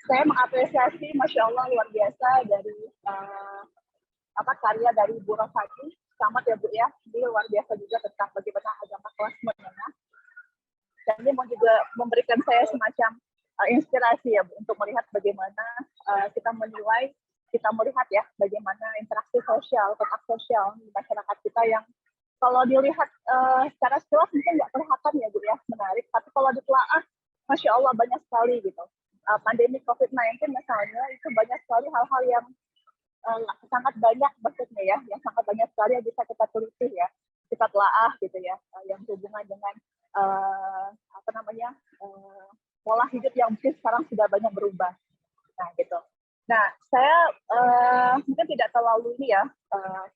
Saya mengapresiasi, Masya Allah, luar biasa dari karya dari Bu Rofani. Selamat ya Bu ya, ini luar biasa juga tentang bagaimana agama kelas menengah. Dan ini mau juga memberikan saya semacam inspirasi ya Bu, untuk melihat bagaimana kita menilai, kita melihat ya bagaimana interaksi sosial, kontak sosial di masyarakat kita yang kalau dilihat secara sekilas mungkin nggak kelihatan ya Bu ya, menarik. Tapi kalau ditelaah, Masya Allah banyak sekali gitu. Pandemi COVID-19 misalnya, itu banyak sekali hal-hal yang sangat banyak maksudnya ya, yang sangat banyak sekali yang bisa kita teliti ya, kita telaah gitu ya, yang berhubungan dengan pola hidup yang mungkin sekarang sudah banyak berubah. Nah gitu. Nah saya mungkin tidak terlalu ini ya,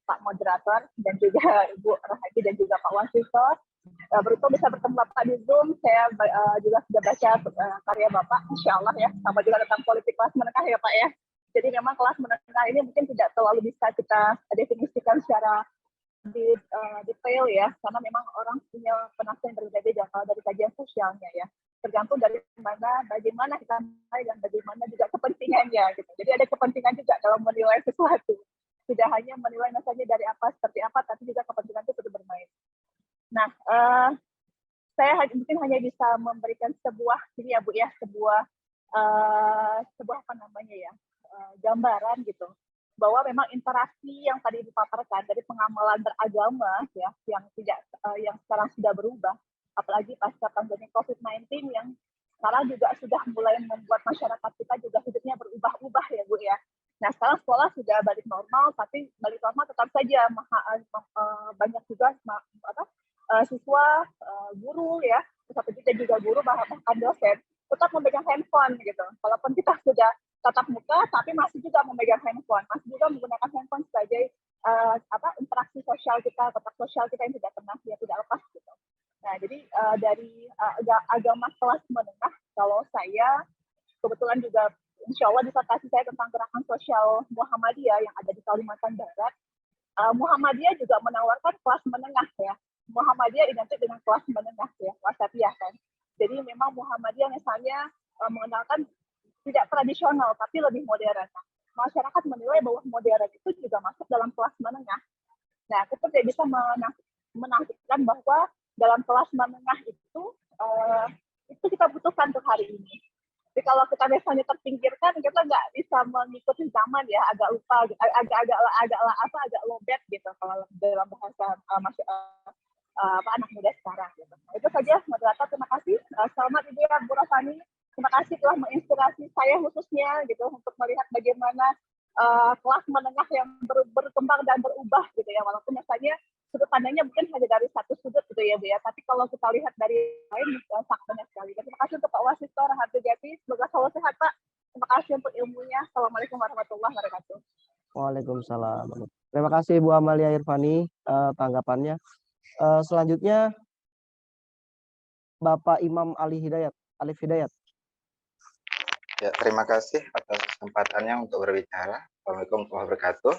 Pak Moderator dan juga Ibu Rohadi dan juga Pak Wasito. Beruntung bisa bertemu Bapak di Zoom. Saya juga sudah baca karya Bapak, Insya Allah ya, sama juga tentang politik kelas menengah ya Pak ya. Jadi memang kelas menengah ini mungkin tidak terlalu bisa kita definisikan secara detail ya, karena memang orang punya penafsiran berbeda-beda kalau dari kajian sosialnya ya. tergantung dari bagaimana kita menilai dan bagaimana juga kepentingannya gitu. Jadi ada kepentingan juga dalam menilai sesuatu. Tidak hanya menilai misalnya dari apa seperti apa, tapi juga kepentingan itu turut bermain. Nah, saya mungkin hanya bisa memberikan sebuah ini ya Bu ya, sebuah apa namanya ya, gambaran gitu, bahwa memang interaksi yang tadi dipaparkan dari pengamalan beragama ya, yang sekarang sudah berubah, apalagi pasca pandemi COVID-19 yang sekarang juga sudah mulai membuat masyarakat kita juga hidupnya berubah-ubah ya Bu ya. Nah, sekarang sekolah sudah balik normal, tapi balik normal tetap saja banyak juga siswa, guru ya, satu juga guru bahkan dosen tetap memegang handphone gitu. Walaupun kita sudah tatap muka, tapi masih juga memegang handphone, masih juga menggunakan handphone sebagai interaksi sosial kita, kontak sosial kita yang tidak pernah tidak lepas gitu. Nah, jadi dari agama kelas menengah, kalau saya kebetulan juga insya Allah disertasi saya tentang gerakan sosial Muhammadiyah yang ada di Kalimantan Barat. Muhammadiyah juga menawarkan kelas menengah ya. Muhammadiyah identik dengan kelas menengah ya, wasatiyah kan. Jadi memang Muhammadiyah misalnya mengenalkan tidak tradisional tapi lebih modern. Nah, masyarakat menilai bahwa modern itu juga masuk dalam kelas menengah. Nah, kita tidak bisa menafikan bahwa dalam kelas menengah itu kita butuhkan untuk hari ini. Jadi kalau kita misalnya terpinggirkan, kita nggak bisa mengikuti zaman ya, agak lupa, agak lobet gitu kalau dalam bahasa anak muda sekarang. Gitu. Itu saja, moderator. Terima kasih. Selamat Ibu ya, Bu Rofani. Terima kasih telah menginspirasi saya khususnya gitu untuk melihat bagaimana kelas menengah yang berkembang dan berubah gitu ya. Walaupun misalnya sudut pandangnya mungkin hanya dari satu sudut gitu ya Bu ya. Tapi kalau kita lihat dari lain sangat banyak sekali. Terima kasih untuk Pak Wasisto Raharjo Jati. Semoga selalu sehat Pak. Terima kasih untuk ilmunya. Assalamualaikum warahmatullahi wabarakatuh. Waalaikumsalam. Terima kasih Bu Amalia Irfani tanggapannya. Selanjutnya Bapak Imam Alif Hidayat. Ya, terima kasih atas kesempatannya untuk berbicara. Assalamualaikum warahmatullahi wabarakatuh.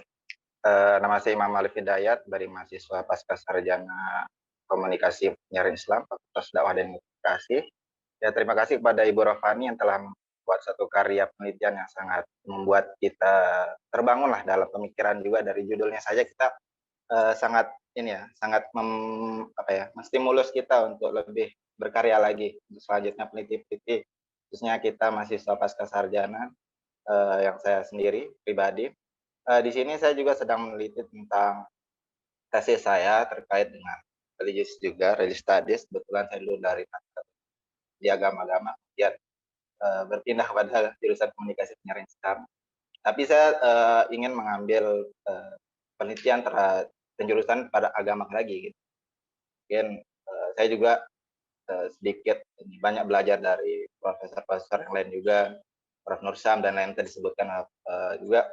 Nama saya Imam Alif Hidayat dari mahasiswa Pasca Sarjana Komunikasi Penyiaran Islam Fakultas Dakwah dan Komunikasi. Ya, terima kasih kepada Ibu Rofani yang telah membuat satu karya penelitian yang sangat membuat kita terbangunlah dalam pemikiran juga. Dari judulnya saja kita sangat menstimulus kita untuk lebih berkarya lagi untuk selanjutnya peneliti-peneliti, khususnya kita mahasiswa pasca sarjana yang saya sendiri pribadi. Di sini saya juga sedang meneliti tentang tesis saya terkait dengan religious studies. Kebetulan saya dulu dari di agama-agama, kemudian berpindah kepada jurusan komunikasi penyiaran Islam. Tapi saya ingin mengambil penelitian penjurusan pada agama lagi. Gitu. Mungkin saya juga sedikit banyak belajar dari profesor-profesor yang lain juga, Prof. Nursam dan lain tadi disebutkan juga.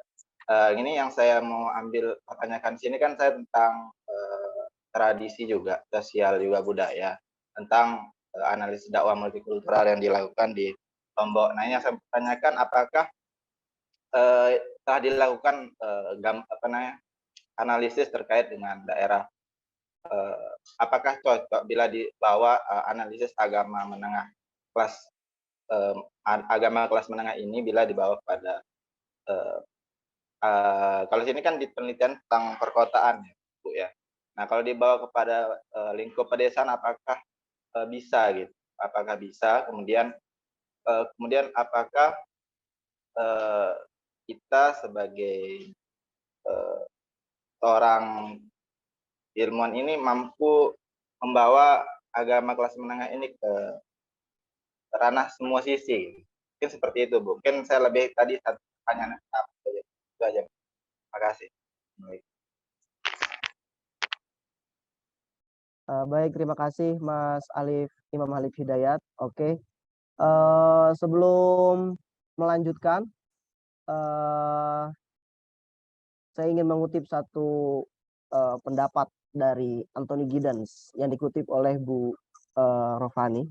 Ini yang saya mau pertanyakan di sini kan saya tentang tradisi juga, sosial juga budaya, tentang analisis dakwah multikultural yang dilakukan di Lombok. Nah, ini yang saya pertanyakan, apakah telah dilakukan analisis terkait dengan daerah, apakah cocok bila dibawa analisis agama menengah agama kelas menengah ini bila dibawa pada kalau sini kan di penelitian tentang perkotaan ya Bu ya. Nah, kalau dibawa kepada lingkup pedesaan apakah bisa gitu? Apakah bisa? Kemudian apakah kita sebagai seorang ilmuwan ini mampu membawa agama kelas menengah ini ke ranah semua sisi. Mungkin seperti itu, Bu. Mungkin saya lebih tadi satu pertanyaan itu aja. Terima kasih. Baik, terima kasih Mas Imam Alif Hidayat. Oke. Sebelum melanjutkan, saya ingin mengutip satu pendapat dari Anthony Giddens yang dikutip oleh Bu Rofani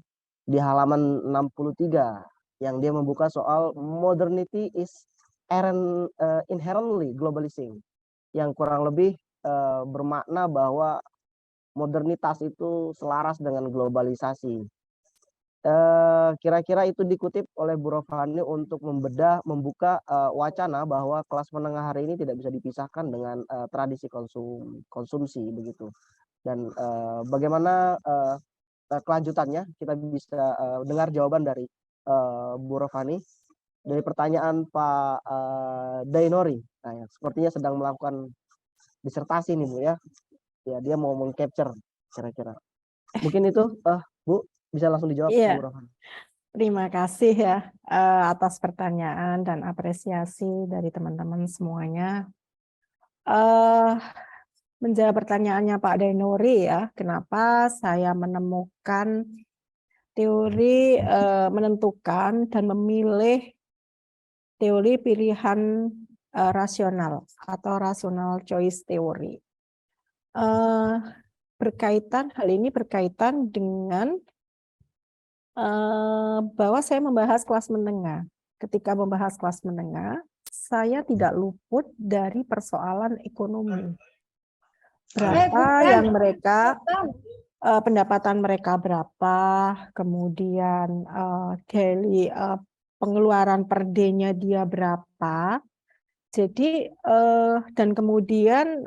di halaman 63 yang dia membuka soal modernity is inherently globalizing, yang kurang lebih bermakna bahwa modernitas itu selaras dengan globalisasi. kira-kira itu dikutip oleh Bu Rofani untuk membuka wacana bahwa kelas menengah hari ini tidak bisa dipisahkan dengan tradisi konsumsi begitu. Dan bagaimana kelanjutannya, kita bisa dengar jawaban dari Bu Rofani dari pertanyaan Pak Dainori. Nah, ya, sepertinya sedang melakukan disertasi nih Bu ya. Ya, dia mau mengcapture kira-kira. Mungkin itu Bu bisa langsung dijawab Iya. Bu Rofani. Terima kasih ya atas pertanyaan dan apresiasi dari teman-teman semuanya. Menjawab pertanyaannya Pak Dainori ya, kenapa saya menemukan teori menentukan dan memilih teori pilihan rasional atau rational choice theory. Hal ini berkaitan dengan bahwa saya membahas kelas menengah. Ketika membahas kelas menengah, saya tidak luput dari persoalan ekonomi. Berapa yang mereka, pendapatan mereka berapa, kemudian daily pengeluaran per day-nya dia berapa. Jadi, dan kemudian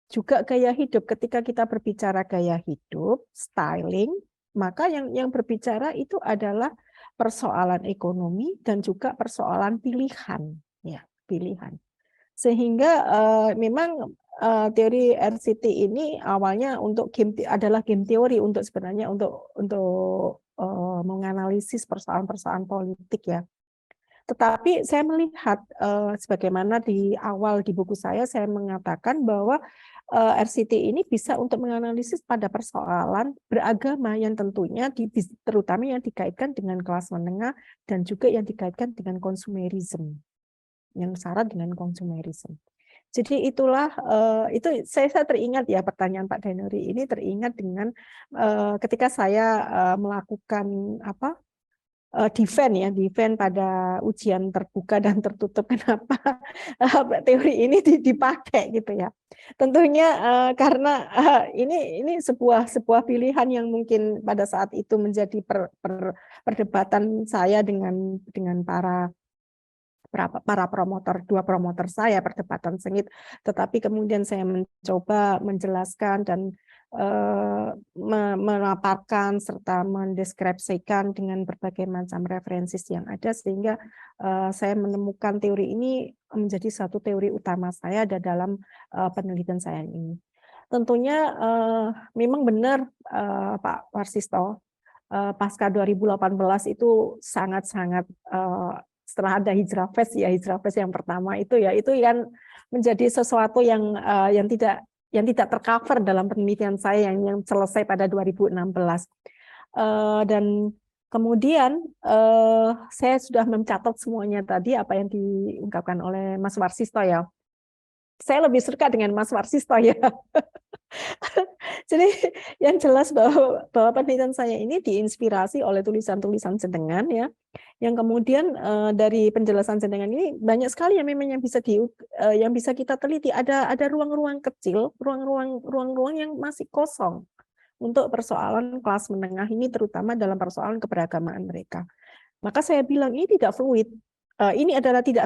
juga gaya hidup. Ketika kita berbicara gaya hidup, styling, maka yang berbicara itu adalah persoalan ekonomi dan juga persoalan pilihan, ya, pilihan. Sehingga memang teori RCT ini awalnya adalah game teori untuk sebenarnya untuk menganalisis persoalan-persoalan politik ya. Tetapi saya melihat sebagaimana di awal di buku saya mengatakan bahwa RCT ini bisa untuk menganalisis pada persoalan beragama yang tentunya terutama yang dikaitkan dengan kelas menengah dan juga yang dikaitkan dengan konsumerisme, yang syarat dengan konsumerisme. Jadi itulah itu saya teringat ya pertanyaan Pak Dainori ini teringat dengan ketika saya melakukan defend pada ujian terbuka dan tertutup, kenapa teori ini dipakai gitu ya. Tentunya karena ini sebuah pilihan yang mungkin pada saat itu menjadi perdebatan saya dengan para promotor, dua promotor saya, perdebatan sengit, tetapi kemudian saya mencoba menjelaskan dan memaparkan serta mendeskripsikan dengan berbagai macam referensi yang ada sehingga saya menemukan teori ini menjadi satu teori utama saya dalam penelitian saya ini. Tentunya memang benar Pak Warsisto, pasca 2018 itu sangat-sangat setelah ada Hijrah Fest yang pertama itu yang menjadi sesuatu yang tidak tercover dalam penelitian saya yang selesai pada 2016. Dan kemudian saya sudah mencatat semuanya tadi apa yang diungkapkan oleh Mas Warsisto ya. Saya lebih suka dengan Mas Warsisto ya. Jadi yang jelas bahwa penelitian saya ini diinspirasi oleh tulisan-tulisan jenengan ya, yang kemudian dari penjelasan jenengan ini banyak sekali yang memang yang bisa kita teliti. Ada ruang-ruang kecil, ruang-ruang yang masih kosong untuk persoalan kelas menengah ini, terutama dalam persoalan keberagamaan mereka. Maka saya bilang ini tidak fluid, ini adalah tidak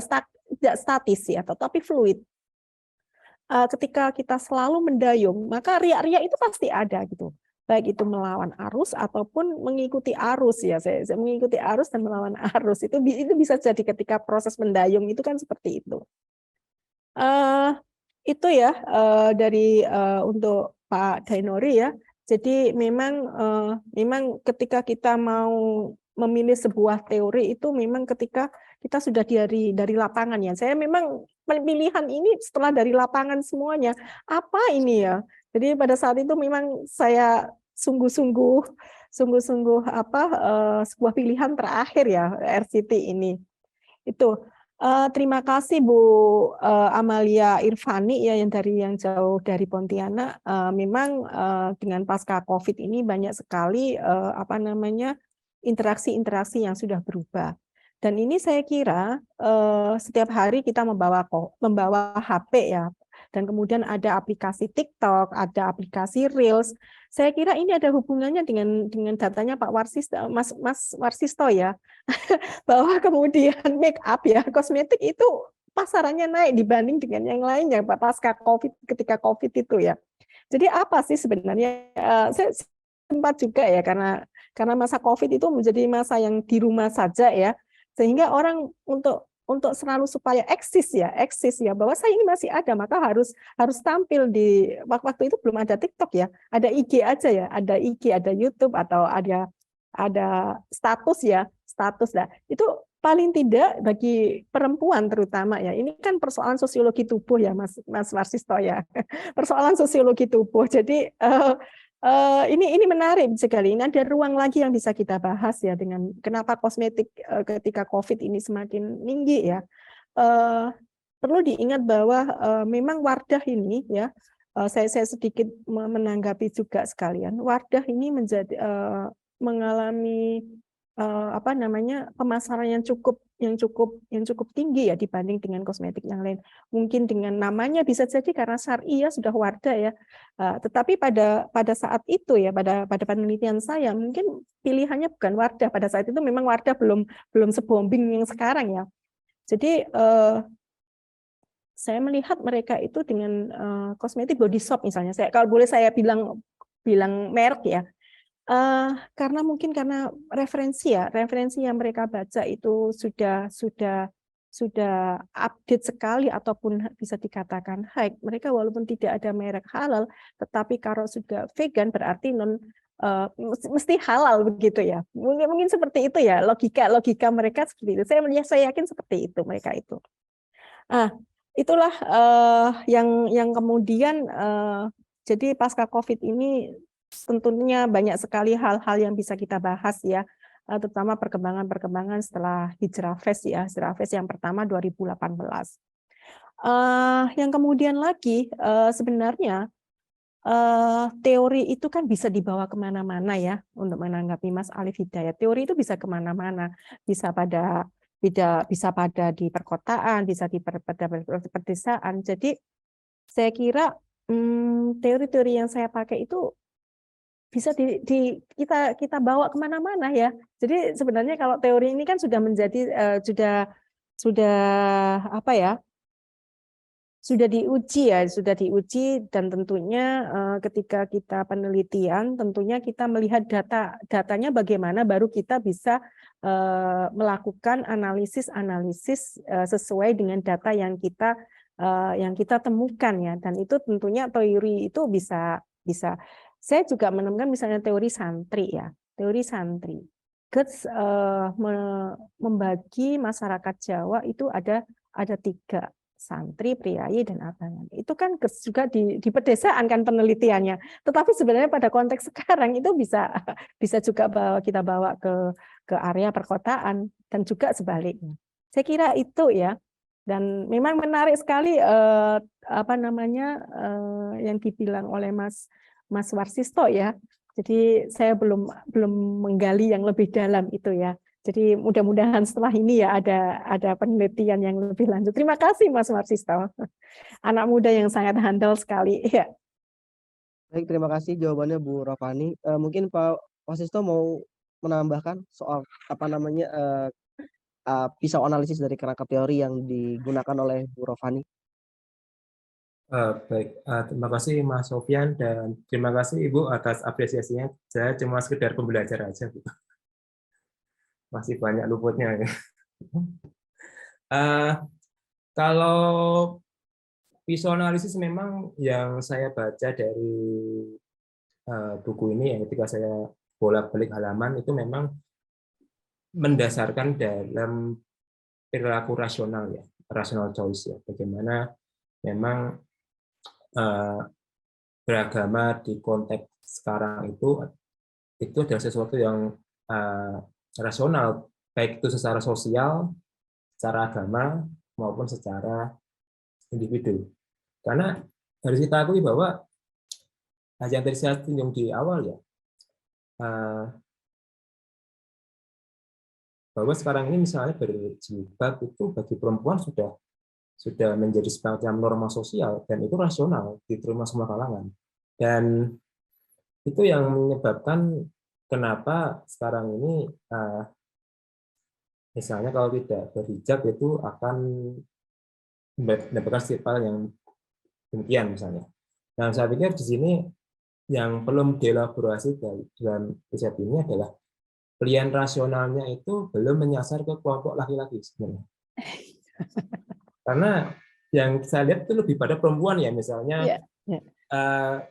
statis ya, tetapi fluid. Ketika kita selalu mendayung, maka riak-riak itu pasti ada gitu. Baik itu melawan arus ataupun mengikuti arus ya. Saya mengikuti arus dan melawan arus itu bisa jadi ketika proses mendayung itu kan seperti itu. Itu ya dari untuk Pak Dainori ya. Jadi memang ketika kita mau memilih sebuah teori itu memang ketika kita sudah dari lapangan ya. Saya memang pilihan ini setelah dari lapangan semuanya. Apa ini ya? Jadi pada saat itu memang saya sungguh-sungguh sebuah pilihan terakhir ya RCT ini. Itu. Terima kasih Bu Amalia Irvani ya yang jauh dari Pontianak. Memang dengan pasca COVID ini banyak sekali interaksi-interaksi yang sudah berubah. Dan ini saya kira setiap hari kita membawa HP ya. dan kemudian ada aplikasi TikTok, ada aplikasi Reels. Saya kira ini ada hubungannya dengan datanya Pak Warsisto, Mas Warsisto ya, bahwa kemudian make up ya, kosmetik itu pasarannya naik dibanding dengan yang lainnya pasca COVID, ketika COVID itu ya. Jadi apa sih sebenarnya? Saya sempat juga ya karena masa COVID itu menjadi masa yang di rumah saja ya, sehingga orang untuk selalu supaya eksis ya bahwa saya ini masih ada, maka harus tampil di waktu itu belum ada TikTok ya, ada IG aja ya, ada IG, ada YouTube atau ada status lah. Itu paling tidak bagi perempuan terutama ya. Ini kan persoalan sosiologi tubuh ya Mas Warsisto ya. Persoalan sosiologi tubuh. Jadi ini menarik sekali. Ini ada ruang lagi yang bisa kita bahas ya dengan kenapa kosmetik ketika COVID ini semakin tinggi ya. Perlu diingat bahwa memang Wardah ini ya, saya sedikit menanggapi juga sekalian. Wardah ini menjadi mengalami pemasaran yang cukup tinggi ya dibanding dengan kosmetik yang lain. Mungkin dengan namanya bisa jadi karena syar'i ya sudah Wardah ya. Tetapi pada saat itu ya, pada penelitian saya mungkin pilihannya bukan Wardah. Pada saat itu memang Wardah belum sebombing yang sekarang ya. Jadi saya melihat mereka itu dengan kosmetik body shop misalnya. Kalau boleh saya bilang merek ya. Karena referensi yang mereka baca itu sudah update sekali ataupun bisa dikatakan high. Mereka walaupun tidak ada merek halal, tetapi kalau sudah vegan berarti mesti halal begitu ya. Mungkin seperti itu ya logika mereka seperti itu. Saya yakin seperti itu mereka itu. Itulah yang kemudian jadi pasca COVID ini tentunya banyak sekali hal-hal yang bisa kita bahas ya, terutama perkembangan setelah Hijrah Fest ya, Hijrah Fest yang pertama 2018. Yang kemudian lagi sebenarnya teori itu kan bisa dibawa kemana-mana ya untuk menanggapi Mas Alif Hidayat. Teori itu bisa kemana-mana, bisa pada di perkotaan, bisa di pedesaan. Jadi saya kira teori-teori yang saya pakai itu bisa kita bawa kemana-mana ya. Jadi sebenarnya kalau teori ini kan sudah menjadi sudah diuji dan tentunya ketika kita penelitian tentunya kita melihat datanya bagaimana baru kita bisa melakukan analisis sesuai dengan data yang kita temukan ya, dan itu tentunya teori itu bisa saya juga menemukan misalnya teori santri ya, teori santri. Goetz membagi masyarakat Jawa itu ada 3, santri, priayi, dan abangan. Itu kan Goetz juga di pedesaan kan penelitiannya. Tetapi sebenarnya pada konteks sekarang itu bisa juga kita bawa ke area perkotaan dan juga sebaliknya. Saya kira itu ya. Dan memang menarik sekali yang dibilang oleh Mas Warsisto ya. Jadi saya belum menggali yang lebih dalam itu ya. Jadi mudah-mudahan setelah ini ya ada penelitian yang lebih lanjut. Terima kasih Mas Warsisto. Anak muda yang sangat handal sekali ya. Baik, terima kasih jawabannya Bu Rafani. Mungkin Pak Warsisto mau menambahkan soal pisau analisis dari kerangka teori yang digunakan oleh Bu Rafani. Baik, terima kasih Mas Sofyan dan terima kasih Ibu atas apresiasinya. Saya cuma sekedar pembelajar aja, Bu. Masih banyak luputnya. Kalau pisau analisis memang yang saya baca dari buku ini, yang ketika saya bolak-balik halaman itu memang mendasarkan dalam perilaku rasional ya, rational choice ya. Bagaimana memang beragama di konteks sekarang itu adalah sesuatu yang rasional, baik itu secara sosial, secara agama, maupun secara individu. Karena harus kita akui bahwa yang tadi saya singgung di awal ya, bahwa sekarang ini misalnya berjilbab itu bagi perempuan sudah sudah menjadi semacam norma sosial dan itu rasional, diterima semua kalangan. Dan itu yang menyebabkan kenapa sekarang ini misalnya kalau tidak berhijab itu akan mendapatkan stigma yang demikian misalnya. Nah, saya pikir di sini yang belum dielaborasi dalam riset ini adalah pilihan rasionalnya itu belum menyasar ke kelompok laki-laki sebenarnya. Karena yang saya lihat itu lebih pada perempuan ya, misalnya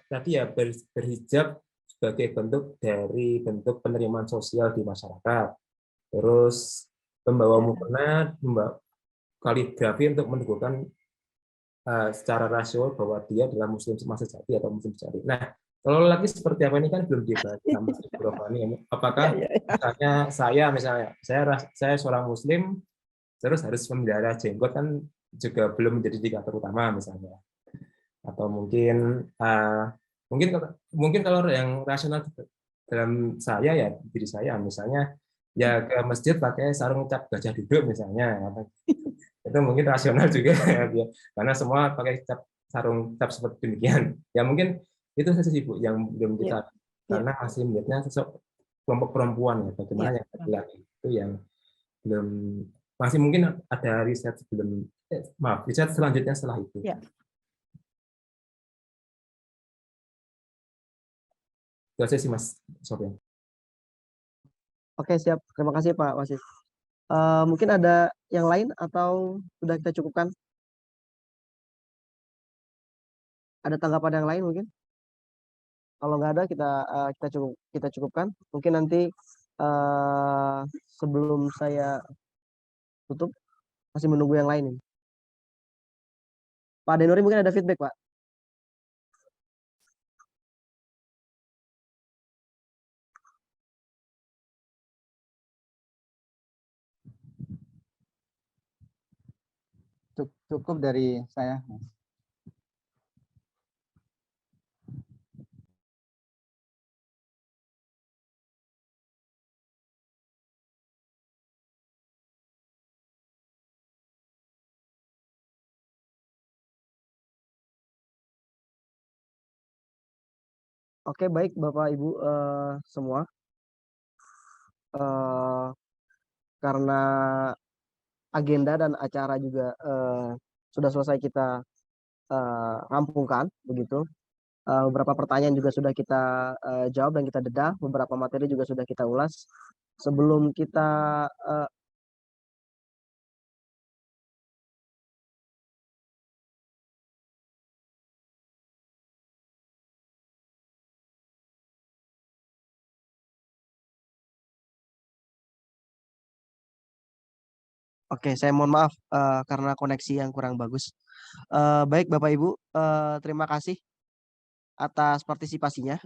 tadi ya berhijab sebagai bentuk dari bentuk penerimaan sosial di masyarakat. Terus membawa mukena, membawa kaligrafi untuk menunjukkan secara rasio bahwa dia adalah muslim sejati atau muslim sejati. Nah, kalau lagi seperti apa ini kan belum dibahas sama Bu Rofani. Apakah misalnya saya seorang muslim terus harus memelihara jenggot kan juga belum menjadi indikator utama misalnya. Atau mungkin kalau yang rasional dalam saya ya diri saya misalnya ya ke masjid pakai sarung cap gajah duduk misalnya. Itu mungkin rasional juga ya, karena semua pakai sarung cap seperti demikian. Ya mungkin itu saja sih Bu yang belum kita karena masih melihatnya sosok kelompok perempuan ya, bagaimana yang laki-laki itu yang belum, masih mungkin ada riset sebelum riset selanjutnya setelah itu. Itu aja sih Mas Sofyan. Oke, siap. Terima kasih Pak Wasis. Mungkin ada yang lain atau sudah kita cukupkan? Ada tanggapan yang lain mungkin? Kalau nggak ada kita cukupkan. Mungkin nanti sebelum saya tutup masih menunggu yang lain ini. Pak Denuri mungkin ada feedback Pak? Cukup dari saya. Oke, baik Bapak Ibu semua. Karena agenda dan acara juga sudah selesai kita rampungkan begitu. Beberapa pertanyaan juga sudah kita jawab dan kita dedah, beberapa materi juga sudah kita ulas. Sebelum kita Oke, saya mohon maaf karena koneksi yang kurang bagus. Baik Bapak Ibu, terima kasih atas partisipasinya.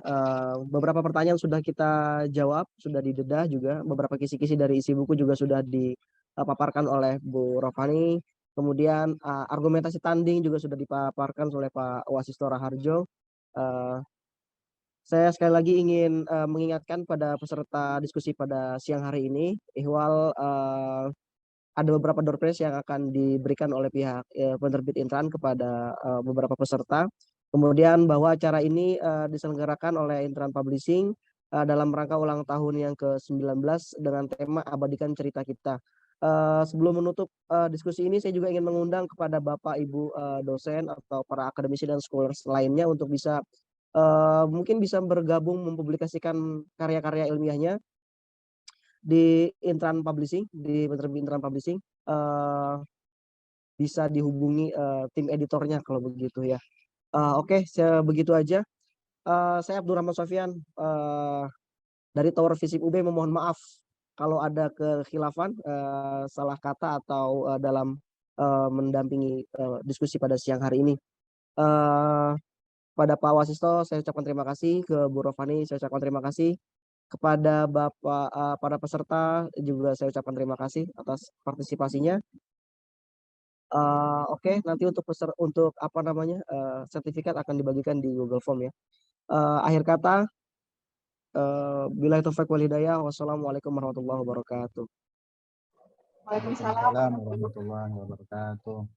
Beberapa pertanyaan sudah kita jawab, sudah didedah juga. Beberapa kisi-kisi dari isi buku juga sudah dipaparkan oleh Bu Rofani. Kemudian argumentasi tanding juga sudah dipaparkan oleh Pak Wasisto Raharjo. Saya sekali lagi ingin mengingatkan pada peserta diskusi pada siang hari ini, ihwal ada beberapa door prize yang akan diberikan oleh pihak penerbit Intran kepada beberapa peserta. Kemudian bahwa acara ini diselenggarakan oleh Intran Publishing dalam rangka ulang tahun yang ke-19 dengan tema Abadikan Cerita Kita. Sebelum menutup diskusi ini, saya juga ingin mengundang kepada Bapak Ibu dosen atau para akademisi dan scholars lainnya untuk bisa mungkin bisa bergabung mempublikasikan karya-karya ilmiahnya di Intran Publishing, di penerbit Intran Publishing. Bisa dihubungi tim editornya kalau begitu ya. Oke, begitu aja. Saya Abdurrahman Sofyan dari Tower Visip UB memohon maaf kalau ada kekhilafan, salah kata atau dalam mendampingi diskusi pada siang hari ini. Pada Pak Wasisto saya ucapkan terima kasih, ke Bu Rofani saya ucapkan terima kasih, kepada Bapak para peserta juga saya ucapkan terima kasih atas partisipasinya. Oke, nanti untuk apa namanya sertifikat akan dibagikan di Google Form ya. Akhir kata, billahi taufiq wal hidayah. Wassalamualaikum warahmatullahi wabarakatuh. Waalaikumsalam Warahmatullahi wabarakatuh.